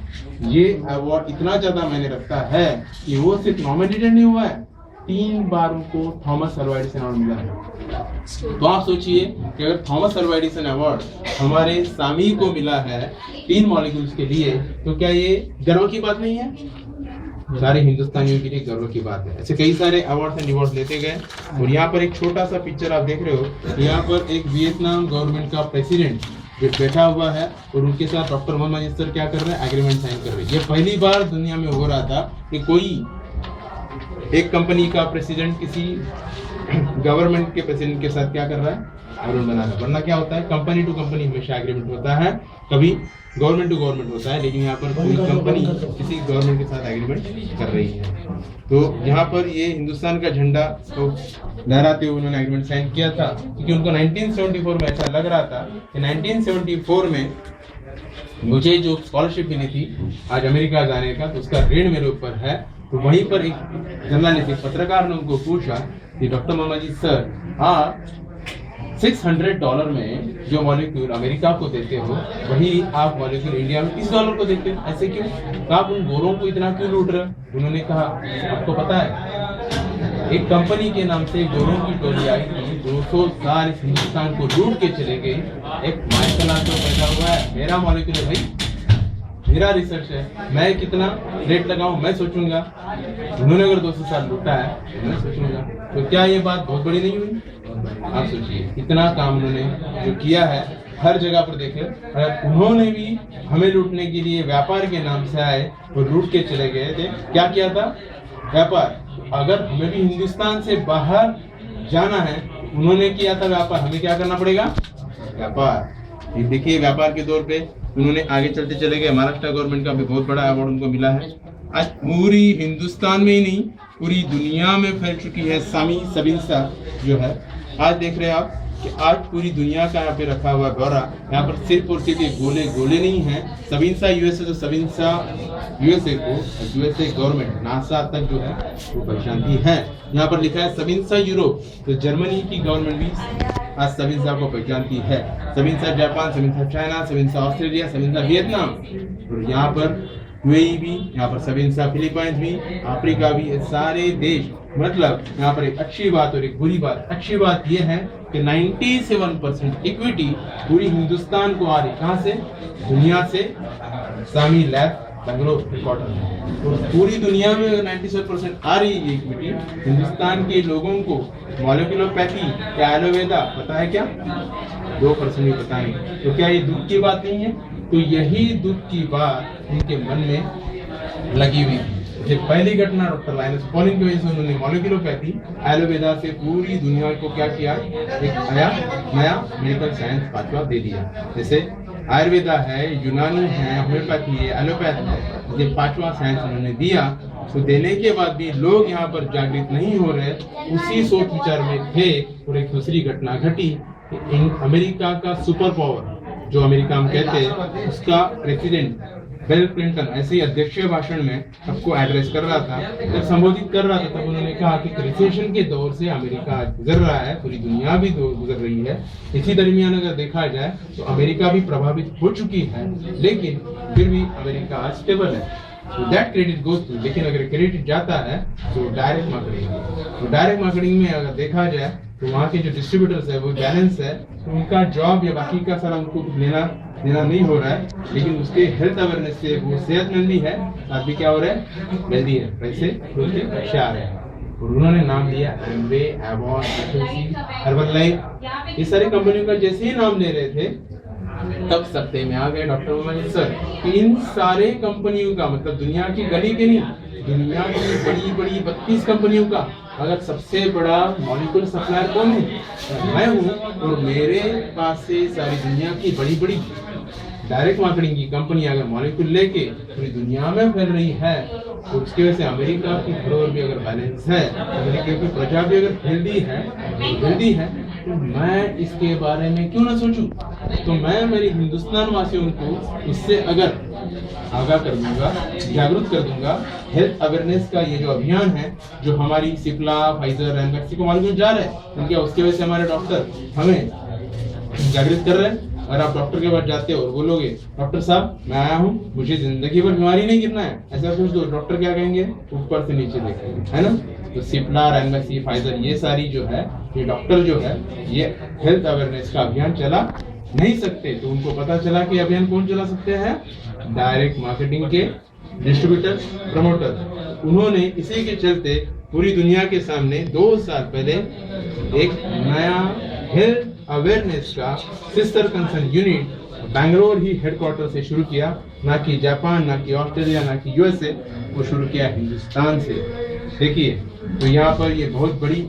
ये अवार्ड इतना ज्यादा मायने रखता है कि वो सिर्फ नॉमिनेटेड नहीं हुआ है, 3 बार उनको थॉमस अल्वा एडिसन अवार्ड मिला है। तो आप सोचिए कि अगर थॉमस अल्वा एडिसन अवार्ड हमारे सामी को मिला है 3 मॉलिक्यूल्स के लिए, तो क्या ये गर्व की बात नहीं है? सारे हिंदुस्तानियों के लिए गर्व की बात है। ऐसे कई सारे अवार्ड्स एंड रिवॉर्ड्स लेते गए। और यहाँ पर एक छोटा सा पिक्चर आप देख रहे हो, यहाँ पर एक वियतनाम गवर्नमेंट का प्रेसिडेंट जो बैठा हुआ है और उनके साथ डॉक्टर मोहम्मद सर क्या कर रहे हैं, एग्रीमेंट साइन कर रहे हैं। ये पहली बार दुनिया में हो रहा था कि कोई एक कंपनी का प्रेसिडेंट किसी गवर्नमेंट के प्रेसिडेंट के साथ क्या कर रहा है, एग्रीमेंट बना रहा है। वरना क्या होता है, कंपनी टू कंपनी हमेशा एग्रीमेंट होता है, कभी गवर्नमेंट टू गवर्नमेंट होता है, लेकिन यहाँ पर पूरी कंपनी किसी गवर्नमेंट के साथ एग्रीमेंट कर रही है। तो यहाँ पर ये हिंदुस्तान का झंडा तो लहराते हुए उन्होंने एग्रीमेंट साइन किया था, क्योंकि उनको 1974 में ऐसा लग रहा था कि 1974 में मुझे जो स्कॉलरशिप मिली थी आज अमेरिका जाने का, तो उसका ऋण मेरे ऊपर है। तो वहीं पर एक जर्नलिस्ट पत्रकार ने उनको पूछा कि डॉक्टर मोहम्मद जी सर, आप $600 में जो मॉलिक्यूल अमेरिका को देते हो, वही आप मॉलिक्यूल इंडिया में $30 को देते हो, ऐसे क्यों? तो आप उन गोरों को इतना क्यों लूट रहे हो? उन्होंने कहा आपको पता है, एक कंपनी के नाम से गोरों की टोली आई थी, 200 साल इस हिंदुस्तान को लूट के चले गए। एक माइकल पैदा हुआ है, मेरा मॉलिक्यूल है भाई, मेरा रिसर्च है, मैं कितना रेट लगाऊं मैं सोचूंगा। उन्होंने अगर 200 साल लूटा है मैं सोचूंगा, तो क्या ये बात बहुत बड़ी नहीं हुई? आप सोचिए इतना काम उन्होंने जो किया है, हर जगह पर देखे। अगर उन्होंने भी हमें लूटने के लिए व्यापार के नाम से आए और लूट के चले गए थे, क्या किया था? व्यापार। अगर हमें भी हिंदुस्तान से बाहर जाना है, उन्होंने किया था व्यापार, हमें क्या करना पड़ेगा? व्यापार। देखिए व्यापार के तौर पे उन्होंने आगे चलते चले गए। महाराष्ट्र गवर्नमेंट का भी बहुत बड़ा अवार्ड उनको मिला है। आज पूरी हिंदुस्तान में ही नहीं, पूरी दुनिया में फैल चुकी है सामी सबिल्सा जो है। आज देख रहे हैं आप कि आज पूरी दुनिया का यहाँ पे रखा हुआ ब्यौरा, यहाँ पर सिर्फ और सिर्फ ये गोले नहीं हैं। सविनसा यूएसए, जो सविनसा यूएसए को यूएसए गवर्नमेंट नासा तक जो है वो पहचानती है। यहाँ पर लिखा है सविनसा यूरोप, तो जर्मनी की गवर्नमेंट भी आज सविनसा को पहचानती है। सविनसा जापान, सविनसा चाइना, सविनसा ऑस्ट्रेलिया, सविनसा वियतनाम, और यहाँ पर यूएई भी, यहाँ पर सविनसा फिलीपाइंस भी, अफ्रीका भी, ये सारे देश। मतलब यहाँ पर एक अच्छी बात और एक बुरी बात। अच्छी बात यह है कि 97% इक्विटी पूरी हिंदुस्तान को आ रही, कहाँ से? दुनिया से। सामी लैब बेंगलोर हेडक्वार्टर में, और पूरी दुनिया में अगर 97% आ रही है इक्विटी, हिंदुस्तान के लोगों को मॉलिक्यूलोपैथी या आयुर्वेदा पता है क्या? 2% भी पता नहीं। तो क्या ये दुख की बात नहीं है? तो यही दुख की बात उनके मन में लगी हुई थी। ये पहली घटना डॉक्टर लाइनस पॉलिंग की वजह से उन्होंने मॉलिक्यूलोपैथी आयुर्वेदा से पूरी दुनिया को क्या किया, एक नया मेडिकल साइंस पांचवा दे दिया। जैसे आयुर्वेदा है, यूनानी है, होम्योपैथी है, एलोपैथ है, ये पांचवा साइंस उन्होंने दिया। तो देने के बाद भी लोग यहाँ पर जागृत नहीं हो रहे, उसी सोच विचार में थे। और एक दूसरी घटना घटी कि अमेरिका का सुपर पावर, जो अमेरिका हम कहते हैं, उसका प्रेसिडेंट बिल क्लिंटन ऐसे ही अध्यक्षीय भाषण में सबको एड्रेस कर रहा था, जब संबोधित कर रहा था, तब उन्होंने कहा कि रिसेशन के दौर से अमेरिका गुजर रहा है, पूरी दुनिया भी गुजर रही है। इसी दरमियान अगर देखा जाए तो अमेरिका भी प्रभावित हो चुकी है, लेकिन फिर भी अमेरिका स्टेबल है। तो दैट क्रेडिट गोज टू। लेकिन अगर क्रेडिट जाता है तो डायरेक्ट मार्केटिंग। तो डायरेक्ट मार्केटिंग में अगर देखा जाए तो वहाँ के जो डिस्ट्रीब्यूटर्स है वो बैलेंस है, तो उनका जॉब या बाकी का सारा उनको लेना देना नहीं हो रहा है, लेकिन उसके हेल्थ अवेयरनेस से वो सेहतमंद भी है, साथ भी क्या हो रहा है, हेल्दी है, पैसे उसके अच्छा आ रहे हैं। और उन्होंने नाम लिया एमवे, एवॉन, हर्बललाइफ, ये सारी कंपनियों का जैसे ही नाम ले रहे थे तब सत्ते में आ गए डॉक्टर मोहम्मद सर कि इन सारे कंपनियों का, मतलब दुनिया की गली के नहीं, दुनिया की बड़ी बड़ी 32 कंपनियों का अगर सबसे बड़ा मॉलिक्यूल सप्लायर कौन है, मैं हूँ। और मेरे पास से सारी दुनिया की बड़ी बड़ी डायरेक्ट मार्केटिंग की कंपनी अगर मॉलिक्यूल लेके पूरी दुनिया में फैल रही है, तो उसकी वजह से अमेरिका की धरोहर भी अगर बैलेंस है, अमेरिका की प्रजा भी अगर हेल्दी है, तो मैं इसके बारे में क्यों ना सोचूं। तो मैं मेरे हिंदुस्तान वासियों को इससे अगर आगाह कर दूंगा, जागरूक कर दूंगा। हेल्थ अवेयरनेस का ये जो अभियान है, जो हमारी सिप्ला, फाइजर, रैमवैक्सी को मालूम जा रहा है, क्या उसकी वजह से हमारे डॉक्टर हमें जागृत कर रहे हैं। अगर आप डॉक्टर के पास जाते हो और बोलोगे डॉक्टर साहब मैं आया हूँ, मुझे जिंदगी भर बीमारी नहीं गिरना है, ऐसा कुछ दो, डॉक्टर क्या कहेंगे, ऊपर से नीचे देखेंगे, है ना। तो सिप्ला, रैमवैक्सी, फाइजर, ये सारी जो है, ये डॉक्टर जो है ये हेल्थ अवेयरनेस का अभियान चला नहीं सकते। तो उनको पता चला कि अभियान कौन चला सकते हैं, डायरेक्ट मार्केटिंग के डिस्ट्रीब्यूटर, प्रमोटर। उन्होंने इसी के चलते पूरी दुनिया के सामने 2 साल पहले एक नया हेल्थ अवेयरनेस का सिस्टर कंसर्न यूनिट बेंगलोर ही हेडक्वार्टर से शुरू किया, ना कि जापान, ना कि ऑस्ट्रेलिया, ना कि यूएसए, वो शुरू किया हिंदुस्तान से। देखिए, तो यहाँ पर ये बहुत बड़ी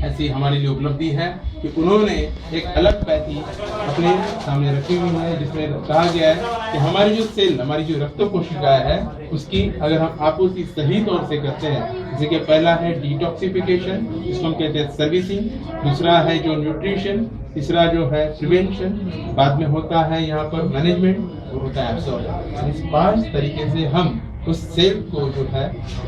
ऐसी हमारे लिए उपलब्धि है कि उन्होंने एक अलग पैथी अपने सामने रखी हुई है, जिसमें कहा गया है कि हमारी जो सेल, हमारी जो रक्त कोशिकाएं है, उसकी अगर हम आपूर्ति सही तौर से करते हैं, जैसे कि पहला है डिटॉक्सिफिकेशन, जिसको हम कहते हैं सर्विसिंग, दूसरा है जो न्यूट्रिशन, तीसरा जो है प्रिवेंशन, बाद में होता है यहाँ पर मैनेजमेंट और होता है एब्सॉर्प्शन। इस 5 तरीके से हम उस सेल को जो है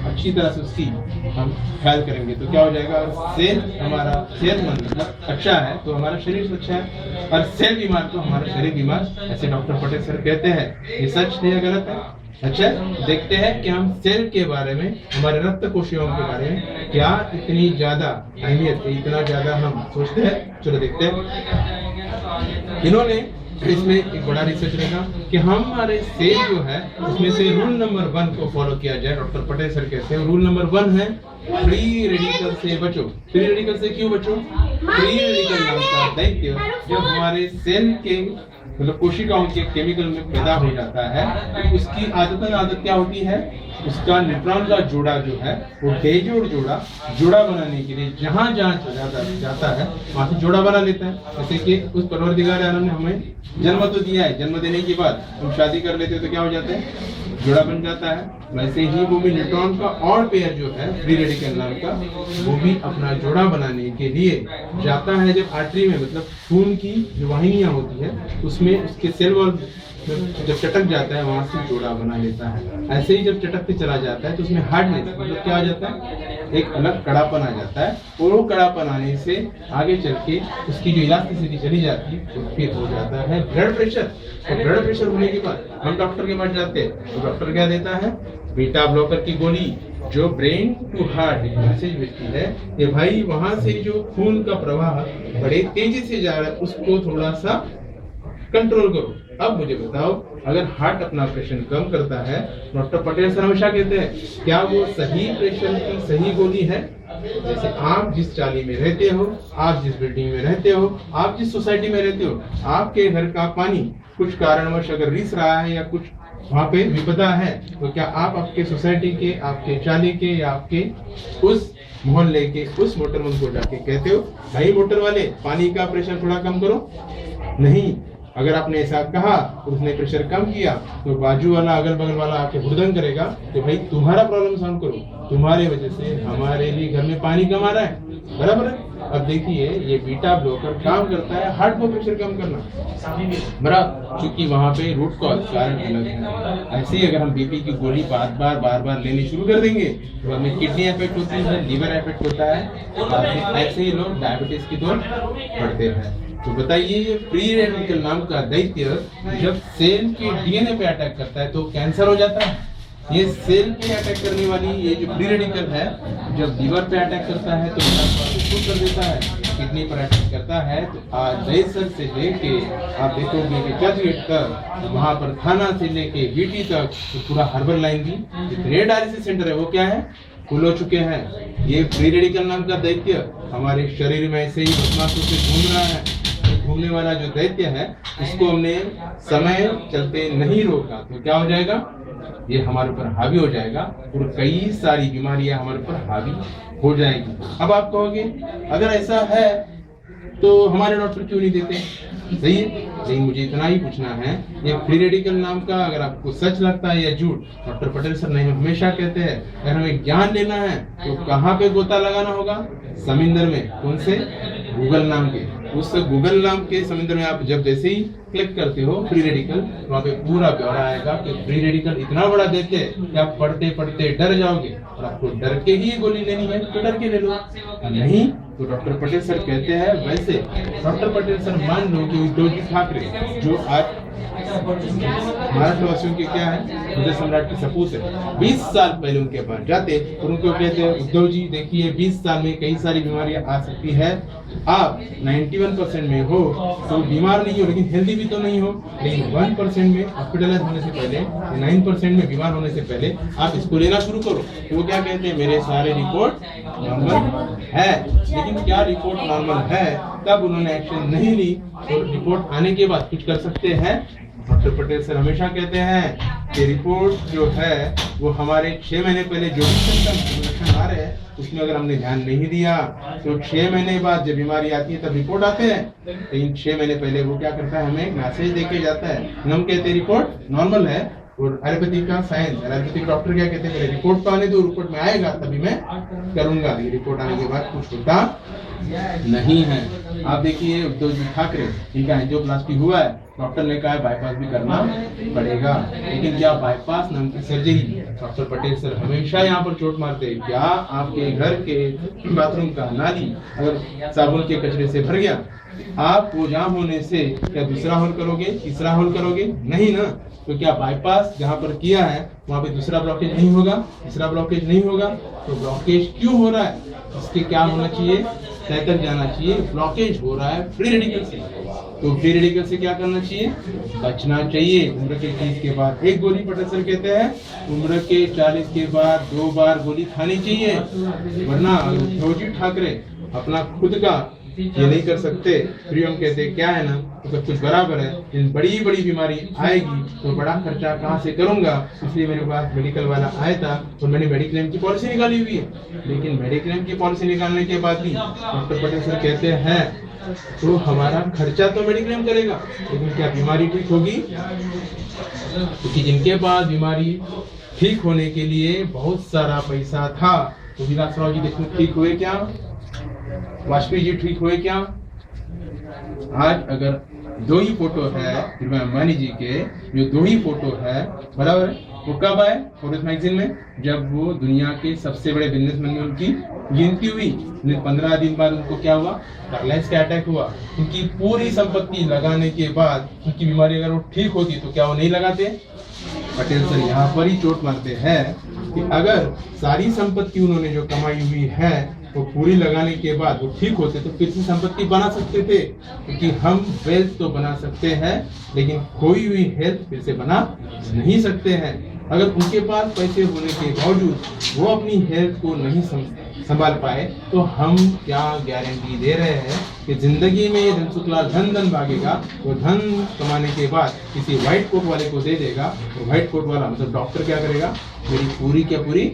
अच्छी तरह से उसकी हम ख्याल करेंगे तो क्या हो जाएगा। और सेल हमारा सेहतमंद मतलब अच्छा है तो हमारा शरीर अच्छा है, और सेल बीमार तो हमारा शरीर बीमार। ऐसे डॉक्टर पटेल सर कहते हैं। ये सच है या गलत है? अच्छा, देखते हैं कि हम सेल के बारे में, हमारे रक्त कोशिकाओं के बारे में क्या इतनी ज्यादा अहमियत, इतना ज्यादा हम सोचते हैं। चलो देखते हैं। इन्होंने इसमें एक बड़ा रिसर्च रहेगा कि हमारे सेल जो है उसमें से रूल नंबर 1 को फॉलो किया जाए। डॉक्टर पटेल सर कहते हैं रूल नंबर 1 है फ्री रेडिकल से बचो। फ्री रेडिकल से क्यों बचो? फ्री रेडिकल नाम का दैत्य जब हमारे सेल के मतलब कोशिकाओं के केमिकल में पैदा हो जाता है, तो उसकी आदत क्या होती है, उसका न्यूट्रॉन का जोड़ा जो है वो बेजोड़ जोड़ा बनाने के लिए जहां जहां जाता है वहां से जोड़ा बना लेता है। जैसे कि उस परवरदिगार आलम ने हमें जन्म तो दिया है, जन्म देने के बाद हम शादी कर लेते हैं तो क्या हो जाता है, जोड़ा बन जाता है। वैसे ही वो भी न्यूट्रॉन का और पेयर जो है फ्री रेडिकल नाम का, वो भी अपना जोड़ा बनाने के लिए जाता है। जब आर्टरी में मतलब खून की जो वाहिनियां होती है उसमें उसके सेल वॉल जब चटक जाता है वहां से जोड़ा बना लेता है। ऐसे ही जब चटकते चला जाता है तो उसमें हार्डनेस मतलब क्या आ जाता है, एक अलग कड़ापन आ जाता है। और वो कड़ापन आने से आगे चल के उसकी जो इलास्टिसिटी चली जाती है तो फिर हो जाता है ब्लड प्रेशर। तो ब्लड प्रेशर होने के बाद हम डॉक्टर के पास जाते हैं तो डॉक्टर क्या देता है, बीटा ब्लॉकर की गोली जो ब्रेन टू हार्ट मैसेज भेजती है कि भाई वहां से जो खून का प्रवाह बड़े तेजी से जा रहा है उसको थोड़ा सा कंट्रोल करो। अब मुझे बताओ, अगर हार्ट अपना प्रेशर कम करता है, डॉक्टर पटेल सर हमेशा कहते हैं क्या वो सही प्रेशर की सही गोली है? जैसे आप जिस चाली में रहते हो, आप जिस बिल्डिंग में रहते हो, आप जिस सोसाइटी में रहते हो, आपके घर का पानी कुछ कारणवश अगर रिस रहा है या कुछ वहाँ पे विपदा है तो क्या आप आपके सोसाइटी के, आपके चाली के या आपके उस मोहल्ले के उस मोटरमैन को जाके कहते हो भाई मोटर वाले पानी का प्रेशर थोड़ा कम करो? नहीं। अगर आपने ऐसा कहा और उसने प्रेशर कम किया तो बाजू वाला अगल बगल वाला आके हुड़दंग करेगा कि भाई तुम्हारा प्रॉब्लम सॉल्व करो, तुम्हारे वजह से हमारे लिए घर में पानी कम आ रहा है, बराबर है। अब देखिए ये बीटा ब्लॉकर काम करता है हार्ट को प्रेशर कम करना, बराबर, क्योंकि वहाँ पे रूट कॉज कारण अलग है। ऐसे ही अगर हम बीपी की गोली बार बार लेनी शुरू कर देंगे तो हमें किडनी इफेक्ट होती है, लीवर इफेक्ट होता है, ऐसे ही लोग डायबिटीज की तरफ बढ़ते हैं। तो बताइए ये फ्री रेडिकल नाम का दैत्य जब सेल के डीएनए पे अटैक करता है तो कैंसर हो जाता है। ये सेल पे अटैक करने वाली ये जो फ्री रेडिकल है जब लीवर पे अटैक करता है तो शुरू कर देता है, किडनी पर अटैक करता है तो आज जयसर से लेके आप देखोगे कि चर्चगेट तक, वहाँ पर थाना से लेके बीटी तक तो पूरा हार्बर लाइन की रेड डायलिसिस सेंटर है वो क्या है, खुल हो चुके हैं। ये फ्री रेडिकल नाम का दैत्य हमारे शरीर में ऐसे ही बदमाशों से घूम रहा है। घूमने वाला जो दैत्य है इसको हमने समय चलते नहीं रोका तो क्या हो जाएगा, ये हमारे ऊपर हावी हो जाएगा और कई सारी बीमारियां हमारे ऊपर हावी हो जाएगी। अब आप कहोगे अगर ऐसा है तो हमारे डॉक्टर क्यों नहीं देते? सही है, लेकिन मुझे इतना ही पूछना है, ये फ्री रेडिकल नाम का अगर आपको सच लगता है या झूठ, डॉक्टर पटेल सर ने हमेशा कहते हैं अगर हमें ज्ञान लेना है तो कहाँ पे गोता लगाना होगा? समुद्र में। कौन से? गूगल नाम के। उस गूगल नाम के समुद्र में आप जब जैसे ही क्लिक करते हो फ्री रेडिकल, वहाँ पे पूरा ब्यौरा आएगा कि फ्री रेडिकल इतना बड़ा देते हैं कि आप पढ़ते पढ़ते डर जाओगे और आपको डर के ही गोली लेनी है तो डर के ले लो, नहीं तो डॉक्टर पटेल सर कहते हैं वैसे। डॉक्टर पटेल सर मान लो कि उद्धव जी ठाकरे जो आज महाराष्ट्रवासियों के क्या है, मुझे सम्राट के सपूत है, 20 साल पहले उनके पास जाते और उनको कहते हैं उद्धव जी देखिए 20 साल में कई सारी बीमारियां आ सकती है, आप 91% में हो तो बीमार नहीं हो लेकिन हेल्दी भी तो नहीं हो, लेकिन 1% में हॉस्पिटलाइज होने से पहले, 9% में बीमार होने से पहले आप इसको लेना शुरू करो। तो वो क्या कहते हैं, मेरे सारे रिपोर्ट नॉर्मल है। लेकिन क्या रिपोर्ट नॉर्मल है तब उन्होंने एक्शन नहीं ली तो रिपोर्ट आने के बाद कुछ कर सकते हैं? डॉक्टर पटेल सर हमेशा कहते हैं कि रिपोर्ट जो है वो हमारे 6 महीने पहले जो भी आ रहे हैं उसमें अगर हमने ध्यान नहीं दिया तो 6 महीने बाद जब बीमारी आती है तब रिपोर्ट आते हैं, लेकिन 6 महीने पहले वो क्या करता है, हमें मैसेज देके जाता है, हम कहते हैं रिपोर्ट नॉर्मल है। और एलोपैथी का साइंस, एलोपैथिक डॉक्टर क्या कहते हैं, मेरे रिपोर्ट तो आने दो, रिपोर्ट में आएगा तभी मैं करूंगा, लेकिन रिपोर्ट आने के बाद कुछ होता नहीं है। आप देखिए उद्धव जी ठाकरे, इनका एंजियोप्लास्टी हुआ है, डॉक्टर ने कहा बाईपास भी करना पड़ेगा, लेकिन क्या बाईपास नाम की सर्जरी, डॉक्टर पटेल सर हमेशा यहाँ पर चोट मारते हैं, क्या आपके घर के बाथरूम का नाली अगर साबुन के कचरे से भर गया, आप वो जाम होने से क्या दूसरा होल करोगे, तीसरा होल करोगे? नहीं ना। तो क्या बाईपास जहाँ पर किया है वहाँ पे दूसरा ब्लॉकेज नहीं होगा, तीसरा ब्लॉकेज नहीं होगा? तो ब्लॉकेज क्यों हो रहा है, इसके क्या होना चाहिए, तय तक जाना चाहिए। ब्लॉकेज हो रहा है फ्री रेडिकल से, तो फ्री रेडिकल से क्या करना चाहिए, बचना चाहिए। उम्र के 30 के बाद 1 गोली, पटेल सर कहते हैं उम्र के 40 के बाद 2 बार गोली खानी चाहिए, वरना उद्धव जी ठाकरे अपना खुद का ये नहीं कर सकते। फिर हम कहते हैं क्या है ना, तो सब कुछ बराबर है, लेकिन बड़ी बड़ी बीमारी आएगी तो बड़ा खर्चा कहाँ से करूंगा, इसलिए मेरे पास मेडिकल वाला आया था और मैंने मेडिक्लेम की पॉलिसी निकाली हुई है। लेकिन मेडिक्लेम की पॉलिसी निकालने के बाद भी डॉक्टर पटेल सर कहते हैं तो हमारा खर्चा तो मेडिक्लेम करेगा, लेकिन क्या बीमारी ठीक होगी? क्योंकि जिनके पास बीमारी ठीक होने के लिए बहुत सारा पैसा था, तो विलासराव जी देशमुख ठीक हुए क्या? वाजपेयी जी ठीक हुए क्या? आज अगर दो ही फोटो है धीरूभाई अंबानी जी के, जो दो ही फोटो है, बराबर है, वो कब आए फोर्ब्स मैगजीन में? जब वो दुनिया के सबसे बड़े बिजनेसमैन में उनकी गिनती हुई। 15 दिन बाद उनको क्या हुआ? पैरालाइज का अटैक हुआ। उनकी पूरी संपत्ति लगाने के बाद उनकी बीमारी अगर वो ठीक होती तो क्या वो नहीं लगाते? पटेल सर यहाँ पर ही चोट मारते हैं कि अगर सारी संपत्ति उन्होंने जो कमाई हुई है वो पूरी लगाने के बाद वो ठीक होते तो फिर से संपत्ति बना सकते थे, क्योंकि हम वेल्थ तो बना सकते हैं लेकिन खोई हुई हेल्थ फिर से बना नहीं सकते हैं। अगर उनके पास पैसे होने के बावजूद वो अपनी हेल्थ को नहीं संभाल पाए तो हम क्या गारंटी दे रहे हैं कि जिंदगी में ये धनसुखलाल धन भागेगा, वो धन कमाने के बाद किसी व्हाइट कोट वाले को दे देगा, तो व्हाइट कोट वाला मतलब डॉक्टर क्या करेगा? मेरी पूरी क्या पूरी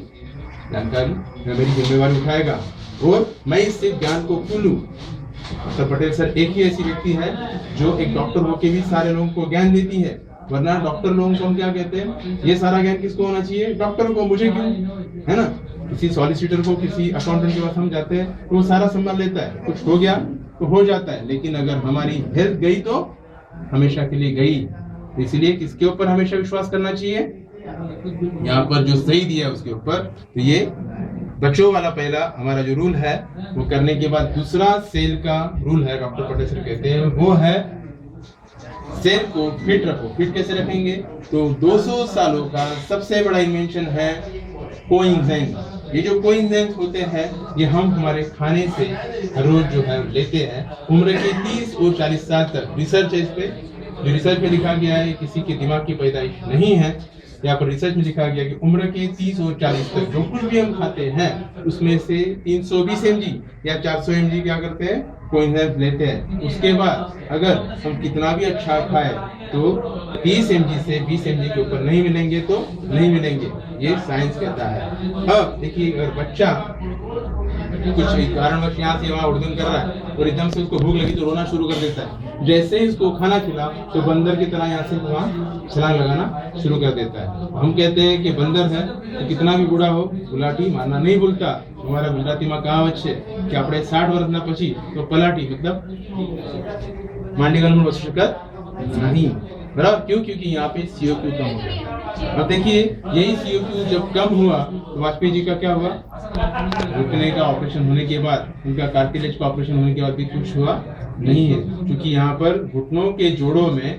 जानकारी, मेरी जिम्मेवारी उठाएगा और मैं इस ज्ञान को खोलूं। डॉक्टर पटेल सर एक ही ऐसी व्यक्ति है जो एक डॉक्टर होके भी सारे लोगों को ज्ञान देती है, वरना डॉक्टर लोगों को हम क्या कहते हैं? ये सारा ज्ञान किसको होना चाहिए? डॉक्टर को, मुझे क्यों, है ना? किसी सॉलिसिटर को, किसी अकाउंटेंट के पास हम जाते हैं तो वो सारा संभाल लेता है, कुछ हो गया तो हो जाता है, लेकिन अगर हमारी हेल्थ गई तो हमेशा के लिए गई। इसलिए किसके ऊपर हमेशा विश्वास करना चाहिए? यहाँ पर जो सही दिया है उसके ऊपर। तो ये बच्चों वाला पहला हमारा जो रूल है वो करने के बाद दूसरा सेल का रूल है, डॉक्टर पटेल सर कहते हैं, वो है सेल को फिट रखो। फिट कैसे रखेंगे? तो 200 सालों का सबसे बड़ा इन्वेंशन है कोएंजाइम। ये जो कोएंजाइम्स होते हैं ये हम हमारे खाने से हर रोज जो है लेते हैं। उम्र के 30 और 40 साल तक रिसर्च है इस पे, जो रिसर्च में लिखा गया है किसी के दिमाग की पैदाइश नहीं है। यहाँ पर रिसर्च में लिखा गया कि उम्र के 30 और 40 तक जो कुछ भी हम खाते हैं उसमें से 320 mg या 400 mg क्या करते हैं? कोएंजाइम्स लेते हैं। उसके बाद अगर हम कितना भी अच्छा खाए तो 30 mg से 20 mg के ऊपर नहीं मिलेंगे तो नहीं मिलेंगे, ये साइंस कहता है। अब देखिए अगर बच्चा कुछ कारणवश यहाँ से वहाँ उड़न कर रहा है और एकदम से उसको भूख लगी तो रोना शुरू कर देता है, जैसे ही उसको खाना खिला तो बंदर की तरह यहाँ से वहाँ छलांग लगाना शुरू कर देता है। हम कहते हैं कि बंदर है तो कितना भी बूढ़ा हो गुलाटी मारना नहीं भूलता। हमारा गुजरातीમાં કહાવત છે કે આપણે 60 વર્ષના પછી तो पलाटी मतलब मांडी गल में बच सकत नहीं, बराबर। क्यों? क्योंकि यहाँ पे CO2 कम हो गया। अब देखिए यही CO2 जब कम हुआ तो वाजपेयी जी का क्या हुआ? घुटने का ऑपरेशन होने के बाद, उनका कार्टिलेज का ऑपरेशन होने के बाद भी कुछ हुआ नहीं है, क्योंकि यहाँ पर घुटनों के जोड़ों में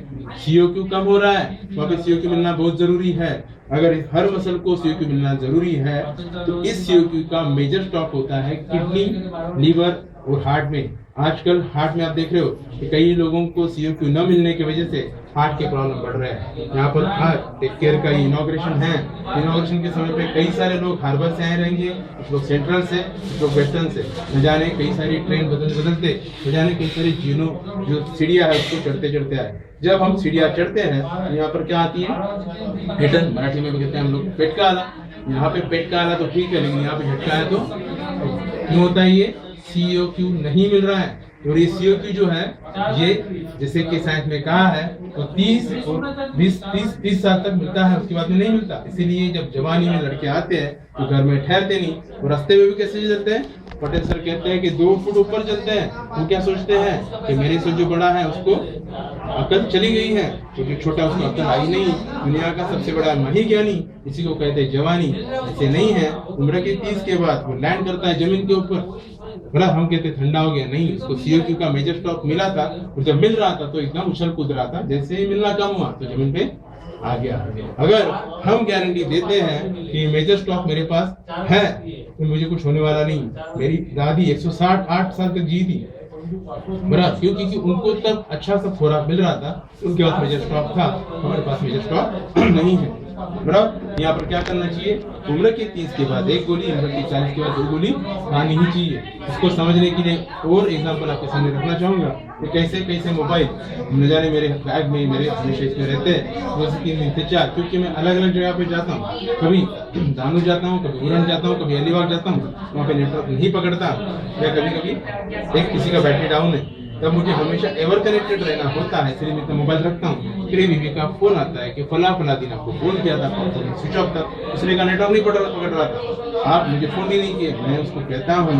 CO2 कम हो रहा है। वहाँ पे CO2 मिलना बहुत जरूरी है। अगर हर मसल को CO2 मिलना जरूरी है तो इस CO2 का मेजर स्टॉक होता है किडनी, लीवर और हार्ट में। आजकल हार्ट में आप देख रहे हो कि कई लोगों को CO2 न मिलने की वजह से हार्ट के प्रॉब्लम बढ़ रहे हैं। यहाँ पर आज टेक केयर का इनॉग्रेशन है। इनॉग्रेशन के समय पे कई सारे लोग हार्बर से आए रहेंगे, कुछ लोग सेंट्रल से, कुछ लोग वेस्टर्न से। न जाने कई सारी ट्रेन बदलते न जाने कई सारी जो सीढ़ियाँ है उसको चढ़ते चढ़ते आए। जब हम सीढ़ियाँ चढ़ते हैं तो यहाँ पर क्या आती है? हेटन, मराठी में भी कहते हैं हम लोग पेट का आला। यहाँ पे पेट का आला तो ठीक है, लेकिन यहाँ पे झटका है तो क्यों होता है? ये CO2 नहीं मिल रहा है। और ये CO2 जो है ये जैसे कि साइंस में कहा है तो 30 साल तक मिलता है, उसके बाद में नहीं मिलता। इसीलिए जब जवानी में लड़के आते हैं तो घर में ठहरते नहीं, और रास्ते में भी कैसे चलते हैं? पटेल सर कहते हैं कि 2 फुट ऊपर चलते हैं। वो क्या सोचते हैं कि मेरे से जो बड़ा है उसको अकल चली गई है, क्योंकि छोटा उसको अकल आई नहीं। दुनिया का सबसे बड़ा मही ज्ञानी इसी को कहते हैं जवानी। ऐसे नहीं है, उम्र के 30 के बाद वो लैंड करता है जमीन के ऊपर। मतलब हम कहते ठंडा हो गया, नहीं, उसको CO2 का मेजर स्टॉक मिला था और जब मिल रहा था तो एकदम उछल कूद रहा था। जैसे ही मिलना कम हुआ तो जमीन पे आ गया। अगर हम गारंटी देते हैं कि मेजर स्टॉक मेरे पास है तो मुझे कुछ होने वाला नहीं। मेरी दादी 168 साल तक जी थी, बराबर। क्यों? क्योंकि उनको तब अच्छा सा खुराक मिल रहा था, उनके पास मेजर स्टॉक था, हमारे पास मेजर स्टॉक नहीं है। बराबर। यहाँ पर क्या करना चाहिए, उम्र के 30 के बाद 1 गोली, उम्र के 40 के बाद 2 गोली खानी ही चाहिए। इसको समझने के लिए और एग्जाम्पल आपके सामने रखना चाहूंगा कि कैसे कैसे मोबाइल न जाने मेरे बैग में, मेरे हमेशा इसमें रहते हैं 2 से 3 दिन से 4, क्योंकि मैं अलग अलग जगह पे जाता हूँ, कभी दानू जाता हूँ, कभी उरण जाता हूँ, कभी अलीबाग जाता हूँ, वहाँ पे नेटवर्क नहीं पकड़ता, या कभी कभी एक किसी का बैटरी डाउन है, तब मुझे हमेशा एवर कनेक्टेड रहना होता है, इसलिए मैं मोबाइल रखता हूँ। फिर बीवी का फोन आता है कि फला दिन आपको फोन किया था, फोन स्विच ऑफ था, इसलिए का नेटवर्क नहीं पकड़ रहा था, आप मुझे फोन भी नहीं किए। मैं उसको कहता हूँ,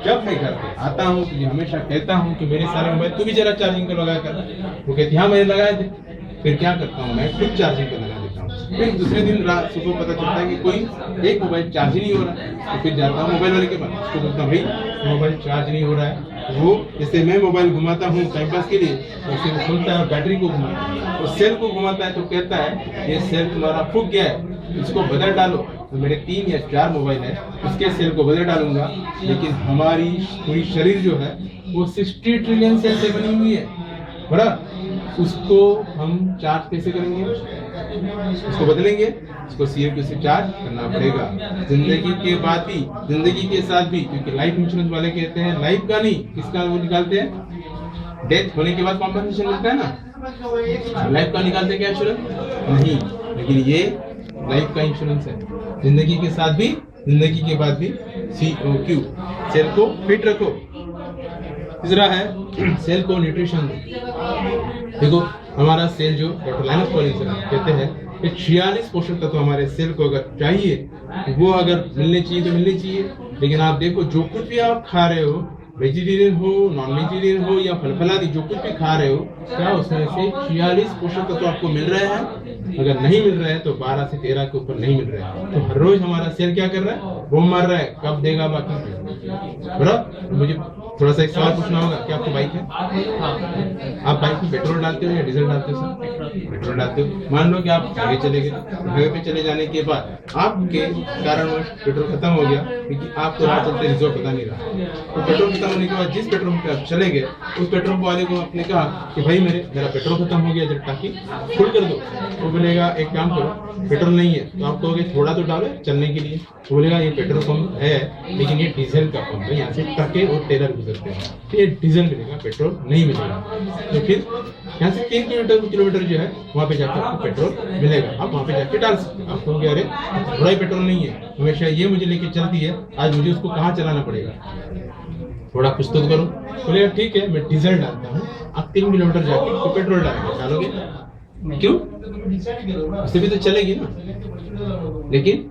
जब मैं घर पे आता हूँ तो हमेशा कहता हूँ कि मेरे सारे मोबाइल तू भी जरा चार्जिंग पे लगा कर। वो कहती हाँ मैंने लगाए थे। फिर क्या करता हूँ, मैं खुद चार्जिंग पे लगा देता हूँ। फिर दूसरे दिन रात सुबह पता चलता है कि कोई एक मोबाइल चार्ज ही नहीं हो रहा है, तो फिर जाता हूँ मोबाइल वाले के पास, उसको बोलता हूँ भाई मोबाइल चार्ज नहीं हो रहा है। वो जैसे मैं मोबाइल घुमाता हूँ टाइम पास के लिए, वैसे वो खोलता है बैटरी को घुमाता है, और सेल को घुमाता है तो कहता है ये सेल तुम्हारा फूक गया है, इसको बदल डालो। तो मेरे 3 या 4 मोबाइल है, उसके सेल को बदल डालूंगा। लेकिन हमारी पूरी शरीर जो है वो 60 ट्रिलियन सेल से बनी हुई है, बराबर। उसको हम चार्ज कैसे करेंगे, उसको बदलेंगे, उसको CFQ से चार्ज करना पड़ेगा। जिंदगी के बाद भी, जिंदगी के साथ भी, क्योंकि लाइफ इंश्योरेंस वाले कहते हैं लाइफ का नहीं, किसका वो निकालते हैं, डेथ होने के बाद कॉम्पनसेशन मिलता है ना, लाइफ का निकालते क्या इंश्योरेंस नहीं, लेकिन ये लाइफ का इंश्योरेंस है। जिंदगी के साथ भी, जिंदगी के बाद भी COQ, सेल को फिट रखो। तीसरा है सेल को न्यूट्रिशन दो। देखो हमारा सेल जो डॉक्टर लाइनस पॉलिंग कहते हैं कि 46 पोषक तत्व हमारे सेल को अगर चाहिए, वो अगर मिलने चाहिए तो मिलने चाहिए। लेकिन आप देखो जो कुछ भी आप खा रहे हो, वेजिटेरियन हो, नॉन वेजिटेरियन हो या फल-फलादी जो कुछ भी खा रहे हो, क्या उसमें से 46 पोषक तत्व आपको मिल रहे हैं? अगर नहीं मिल रहे हैं तो 12 से 13 के ऊपर नहीं मिल रहे हैं। तो हर रोज हमारा सेल क्या कर रहा है, बम मार रहा है, कब देगा बाकी। बराबर। मुझे थोड़ा सा एक सवाल पूछना होगा कि आपकी बाइक है, आप बाइक में पेट्रोल डालते हो या डीजल डालते हो? सर पेट्रोल डालते हो। मान लो कि आप हाईवे चले गए, हाईवे पे चले जाने के बाद आपके कारणवश पेट्रोल खत्म हो गया, क्योंकि आपको राह चलते रिजर्व पता नहीं रहा। तो पेट्रोल खत्म होने के बाद जिस पेट्रोल पंप पे आप चले गए, उस पेट्रोल पंप वाले को आपने कहा कि भाई मेरा पेट्रोल खत्म हो गया, जब टाकी फुल कर दो। वो बोलेगा एक काम करो, पेट्रोल नहीं है, तो आप कहोगे थोड़ा तो डालो चलने के लिए। वो बोलेगा ये पेट्रोल पंप है लेकिन ये डीजल का पंप है, यहाँ से ट्रकें और टेलर गुजरते हैं, तो ये डीजल मिलेगा, पेट्रोल नहीं मिलेगा। तो फिर यहाँ से 3 किलोमीटर जो है वहाँ पे जाकर आपको पेट्रोल मिलेगा, आप वहाँ पे जाके डाल सकते हैं। आप कहोगे अरे थोड़ा ही पेट्रोल नहीं है, हमेशा ये मुझे लेके चलती है, आज मुझे उसको कहाँ चलाना पड़ेगा, थोड़ा कुछ तो करो। बोलेगा ठीक है मैं डीजल डालता हूँ, आप 3 किलोमीटर जाके तो पेट्रोल डालोगे, क्यों? उससे भी तो चलेगी ना, लेकिन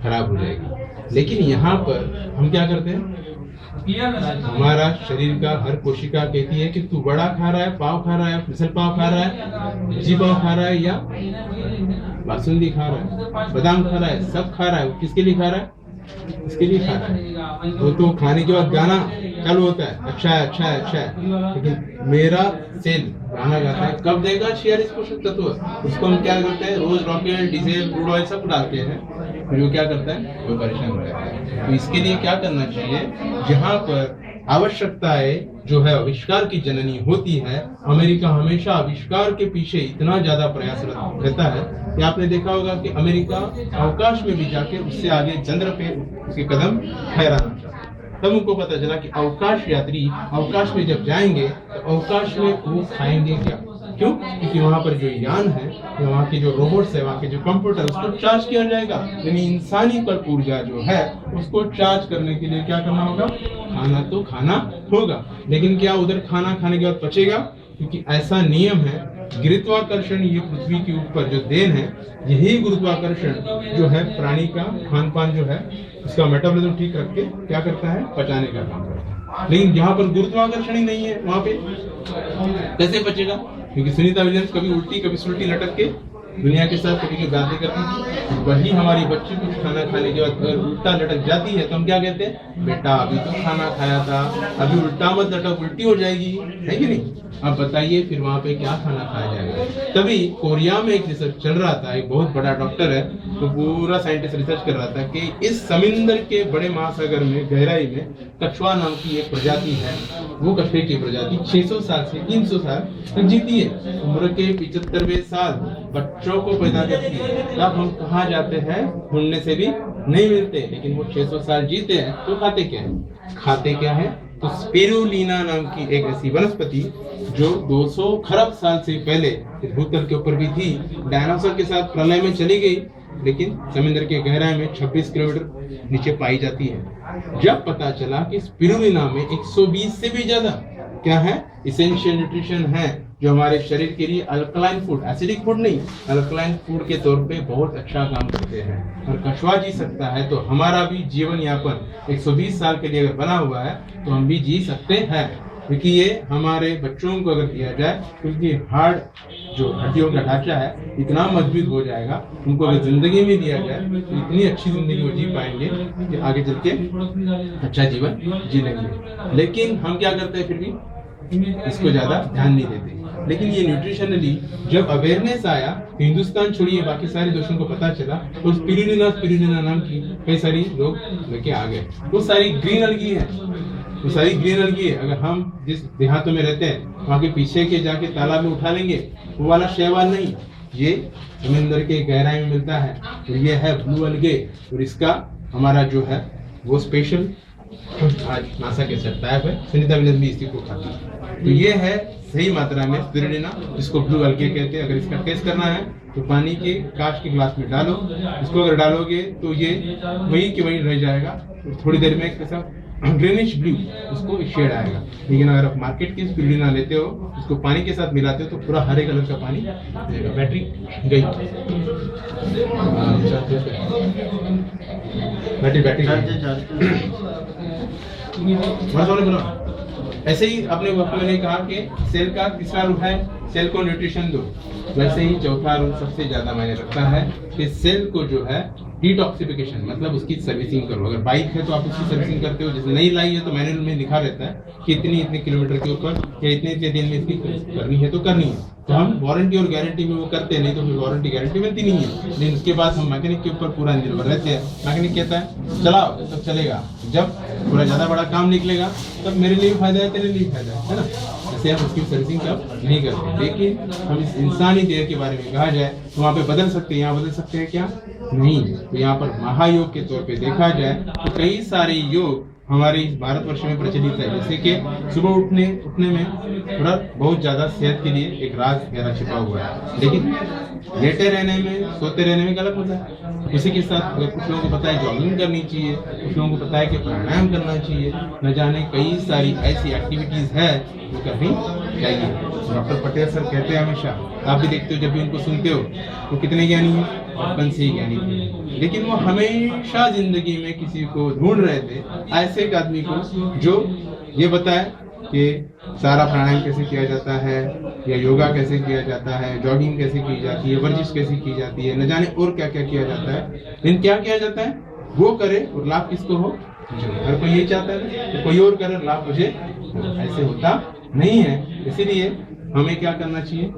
खराब हो जाएगी। लेकिन यहाँ पर हम क्या करते हैं, हमारा शरीर का हर कोशिका कहती है कि तू बड़ा खा रहा है, पाव खा रहा है, मिसल पाव खा रहा है, भुजी पाव खा रहा है या बासुंदी खा रहा है, बादाम खा रहा है, सब खा रहा है। वो किसके लिए खा रहा है? इसके लिए खा रहा है। वो तो खाने के बाद गाना चालू होता है, अच्छा है अच्छा है अच्छा है, लेकिन मेरा सेल गाना गाता है कब देगा 46 पोषक तत्व। उसको हम क्या करते हैं, रोज रॉकेट, डीजल, क्रूड ऑयल सब डालते हैं, फिर वो क्या करता है, वो परेशान हो जाता है। तो इसके लिए क्या करना चाहिए, जहाँ पर आवश्यकताएं जो है आविष्कार की जननी होती है, अमेरिका हमेशा आविष्कार के पीछे इतना ज्यादा प्रयासरत रहता है कि आपने देखा होगा कि अमेरिका अवकाश में भी जाके उससे आगे चंद्र पे उसके कदम फहराना चाहता है। तब उनको पता चला कि अवकाश यात्री अवकाश में जब जाएंगे तो अवकाश में वो खाएंगे क्या, क्यों? क्योंकि वहाँ पर जो यान है, वहाँ के जो रोबोट्स है, वहाँ के जो कंप्यूटर, उसको चार्ज किया जाएगा। यानी इंसानी कल्प ऊर्जा जो है उसको चार्ज करने के लिए क्या करना होगा, खाना तो खाना होगा। लेकिन क्या उधर खाना खाने के बाद पचेगा? क्योंकि ऐसा नियम है, गुरुत्वाकर्षण ये पृथ्वी के ऊपर जो देन है, यही गुरुत्वाकर्षण जो है प्राणी का खान पान जो है उसका मेटाबॉलिज्म ठीक रख के क्या करता है, पचाने का काम करता है। लेकिन यहाँ पर गुरुत्वाकर्षण ही नहीं है, वहाँ पे कैसे पचेगा? क्योंकि सुनीता विलियम्स कभी उल्टी कभी सुल्टी लटक के दुनिया के साथ कभी की बातें करती थी। वही हमारी बच्ची कुछ खाना खाने के बाद अगर उल्टा लटक जाती है तो हम क्या कहते हैं, बेटा अभी तो खाना खाया था, अभी उल्टा मत लटक, उल्टी हो जाएगी, है कि नहीं? अब बताइए फिर वहाँ पे क्या खाना खाया जाएगा। तभी कोरिया में एक रिसर्च चल रहा था, एक बहुत बड़ा डॉक्टर है तो पूरा साइंटिस्ट रिसर्च कर रहा था कि इस समुद्र के बड़े महासागर में गहराई में कछुआ नाम की एक प्रजाति है, वो कछुए की प्रजाति 600 साल से 300 साल तक जीती है। उम्र के 75वें साल बच्चों को पैदा करती है, तब हम कहाँ जाते हैं, ढूंढने से भी नहीं मिलते। लेकिन वो 600 साल जीते हैं तो खाते क्या है? खाते क्या है? तो स्पिरुलिना नाम की एक ऐसी वनस्पति जो 200 खरब साल से पहले भूतल के ऊपर भी थी, डायनासोर के साथ प्रलय में चली गई, लेकिन समुद्र के गहराई में 26 किलोमीटर नीचे पाई जाती है। जब पता चला कि स्पिरुलिना में 120 से भी ज्यादा क्या है, इसेंशियल न्यूट्रिशन है, जो हमारे शरीर के लिए अल्कलाइन फूड, एसिडिक फूड नहीं, अल्कलाइन फूड के तौर पे बहुत अच्छा काम करते हैं। और कछुआ जी सकता है तो हमारा भी जीवन यापन 120 साल के लिए अगर बना हुआ है तो हम भी जी सकते हैं, क्योंकि ये हमारे बच्चों को अगर दिया जाए, क्योंकि हार्ड जो हड्डियों का ढांचा है इतना मजबूत हो जाएगा, उनको अगर जिंदगी में दिया जाए तो इतनी अच्छी जिंदगी वो जी पाएंगे कि आगे चल के अच्छा जीवन जी लेंगे। लेकिन हम क्या करते हैं, फिर भी इसको ज्यादा ध्यान नहीं देते। लेकिन ये न्यूट्रिशनली जब अवेयरनेस आया, तो हिंदुस्तान छोड़िए बाकी सारे देशों को पता चला, तो स्पिरुलिना नाम की कई सारी लोग लेके आ गए। वो सारी ग्रीन अलगी है, वो सारी ग्रीन अलगी है। अगर हम जिस देहातों में रहते हैं वहाँ के पीछे के जाके तालाब में उठा लेंगे, वो वाला शैवाल नहीं, ये समुद्र के गहराई में मिलता है। तो ये है ब्लू अलगे, और इसका हमारा जो है वो स्पेशल आज नासा के सेटअप है, सुनीता विलियम्स भी इसी को खाती है। तो ये है सही मात्रा में स्पिरुलिना, जिसको ब्लू अलगे कहते हैं। अगर इसका टेस्ट करना है तो पानी के कांच के ग्लास में डालो, इसको अगर डालोगे तो ये वही के वही रह जाएगा, थोड़ी देर में कैसा ग्रीनिश ब्लू उसको शेड आएगा। लेकिन अगर आप मार्केट की स्पिरुलिना लेते हो, उसको पानी के साथ मिलाते हो, तो पूरा हरे कलर का पानी देगा। बैटरी गई, बैटरी ऐसे ही अपने वक्त में कहा कि सेल का तीसरा रूप है सेल को न्यूट्रिशन दो, वैसे ही चौथा रूप सबसे ज्यादा मायने रखता है कि सेल को जो है डिटॉक्सिफिकेशन, मतलब उसकी सर्विसिंग करो। अगर बाइक है तो आप उसकी सर्विसिंग करते हो, जैसे नई लाई है तो मैनुअल में लिखा रहता है कि इतने किलोमीटर के ऊपर या इतने दिन में इसकी करनी है तो करनी है। तो हम वारंटी और गारंटी में वो करते हैं, नहीं तो फिर वारंटी गारंटी मिलती नहीं है। लेकिन उसके बाद हम मैकेनिक के ऊपर पूरा निर्भर रहते हैं। मैकेनिक कहता है चलाओ तब चलेगा, जब पूरा ज्यादा बड़ा काम निकलेगा तब मेरे लिए फायदा है, तेरे लिए फायदा है ना। ऐसे हम उसकी सर्विसिंग कब नहीं करते। लेकिन हम इस इंसानी देह के बारे में कहा जाए तो वहाँ पे बदल सकते हैं, यहाँ बदल सकते हैं क्या? नहीं। तो यहाँ पर महायोग के तौर पे देखा जाए तो कई सारे योग हमारे इस भारतवर्ष में प्रचलित है। जैसे कि सुबह उठने में थोड़ा बहुत ज्यादा सेहत के लिए एक राज गहरा छिपा हुआ है, लेकिन लेटे रहने में, सोते रहने में गलत होता है। उसी के साथ अगर कुछ लोगों को पता है जॉगिंग करनी चाहिए, कुछ लोगों को पता है कि प्राणायाम करना चाहिए, न जाने कई सारी ऐसी एक्टिविटीज है जो करनी चाहिए। डॉक्टर पटेल सर कहते हैं हमेशा, आप भी देखते हो जब भी उनको सुनते हो तो कितने ज्ञानी है, बचपन से ही ज्ञानी थे। लेकिन वो हमेशा जिंदगी में किसी को ढूंढ रहे थे, ऐसे एक आदमी को जो ये बताए कि सारा प्राणायाम कैसे किया जाता है, या योगा कैसे किया जाता है, जॉगिंग कैसे की जाती है, वर्जिश कैसे की जाती है, न जाने और क्या क्या किया जाता है। लेकिन क्या किया जाता है, वो करे और लाभ किसको हो, हर कोई ये चाहता है तो कोई और करे लाभ मुझे, ऐसे होता नहीं है। इसीलिए हमें क्या करना चाहिए,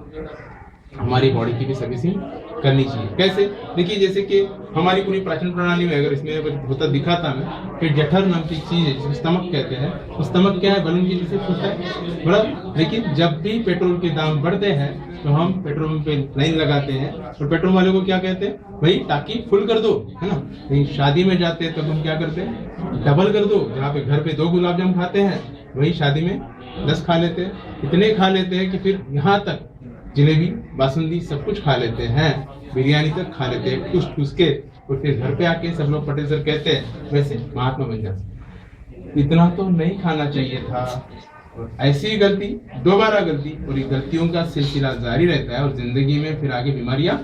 हमारी बॉडी की भी सर्विसिंग करनी चाहिए। कैसे? देखिए, जैसे कि हमारी पूरी प्राचीन प्रणाली में अगर इसमें होता दिखाता मैं कि जठर नाम की चीज है जिसको स्टमक कहते हैं। तो स्टमक क्या है, बलून की जैसे होता है बड़ा। लेकिन जब भी पेट्रोल के दाम बढ़ते हैं तो हम पेट्रोल पे लाइन लगाते हैं और पेट्रोल वाले को क्या कहते हैं, भाई टाकी फुल कर दो, है ना। लेकिन शादी में जाते हैं तब हम क्या करते हैं, डबल कर दो। जहाँ पे घर पे 2 गुलाब जामुन खाते हैं वही शादी में 10 खा लेते हैं। इतने खा लेते हैं कि फिर यहाँ तक जलेबी, बासुंदी सब कुछ खा लेते हैं, बिरयानी तक खा लेते हैं ठूस के, और फिर घर पे आके सब लोग पटेल सर कहते हैं वैसे महात्मा बन जाते। इतना तो नहीं खाना चाहिए था। और ऐसी गलती दोबारा गलती, और ये गलतियों का सिलसिला जारी रहता है और जिंदगी में फिर आगे बीमारियां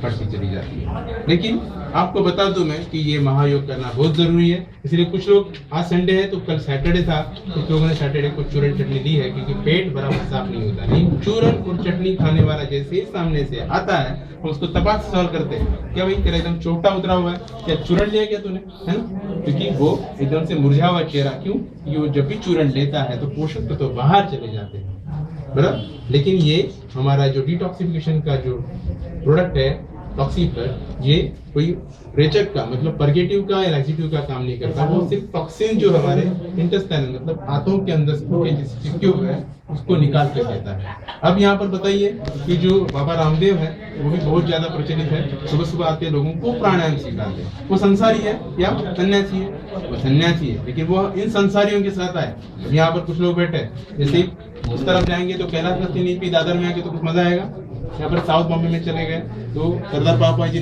बढ़ती चली जाती है। लेकिन आपको बता दूं मैं कि ये महायोग करना बहुत जरूरी है। इसलिए कुछ लोग, आज संडे है तो कल सैटरडे था, कुछ लोगों ने सैटरडे को चूरन चटनी दी है क्योंकि पेट बराबर साफ नहीं होता। नहीं, चूरन और चटनी खाने वाला जैसे ही सामने से आता है हम उसको तपाक से सवाल करते हैं, क्या भाई तेरा एकदम चोटा उतरा हुआ है, क्या चूरन लिया क्या तूने, है ना। क्योंकि वो एकदम से मुरझा हुआ चेहरा, क्यों, वो जब भी चूरन लेता है तो पोषक तत्व तो बाहर चले जाते हैं, बराबर। लेकिन ये हमारा जो डिटॉक्सिफिकेशन का जो प्रोडक्ट है टॉक्सिन पर ये कोई रेचक का मतलब परगेटिव का या लैक्सेटिव का काम नहीं करता, वो सिर्फ टॉक्सिन जो हमारे इंटेस्टाइनल मतलब आंतों के अंदर चिपके हुए हैं उसको निकाल कर देता है। अब यहाँ पर बताइए कि जो बाबा रामदेव है वो भी बहुत ज्यादा प्रचलित है, सुबह सुबह आते लोगों को प्राणायाम सिखाते हैं। वो संसारी है या सन्यासी है? वो सन्यासी है, लेकिन वो इन संसारियों के साथ आए। यहाँ पर कुछ लोग बैठे हैं, जैसे ही उस तरफ जाएंगे तो कैलाश बस्ती नहीं, दादर में आके तो कुछ मजा आएगा। यहाँ पर साउथ बॉम्बे में चले गए तो सरदार पापा जी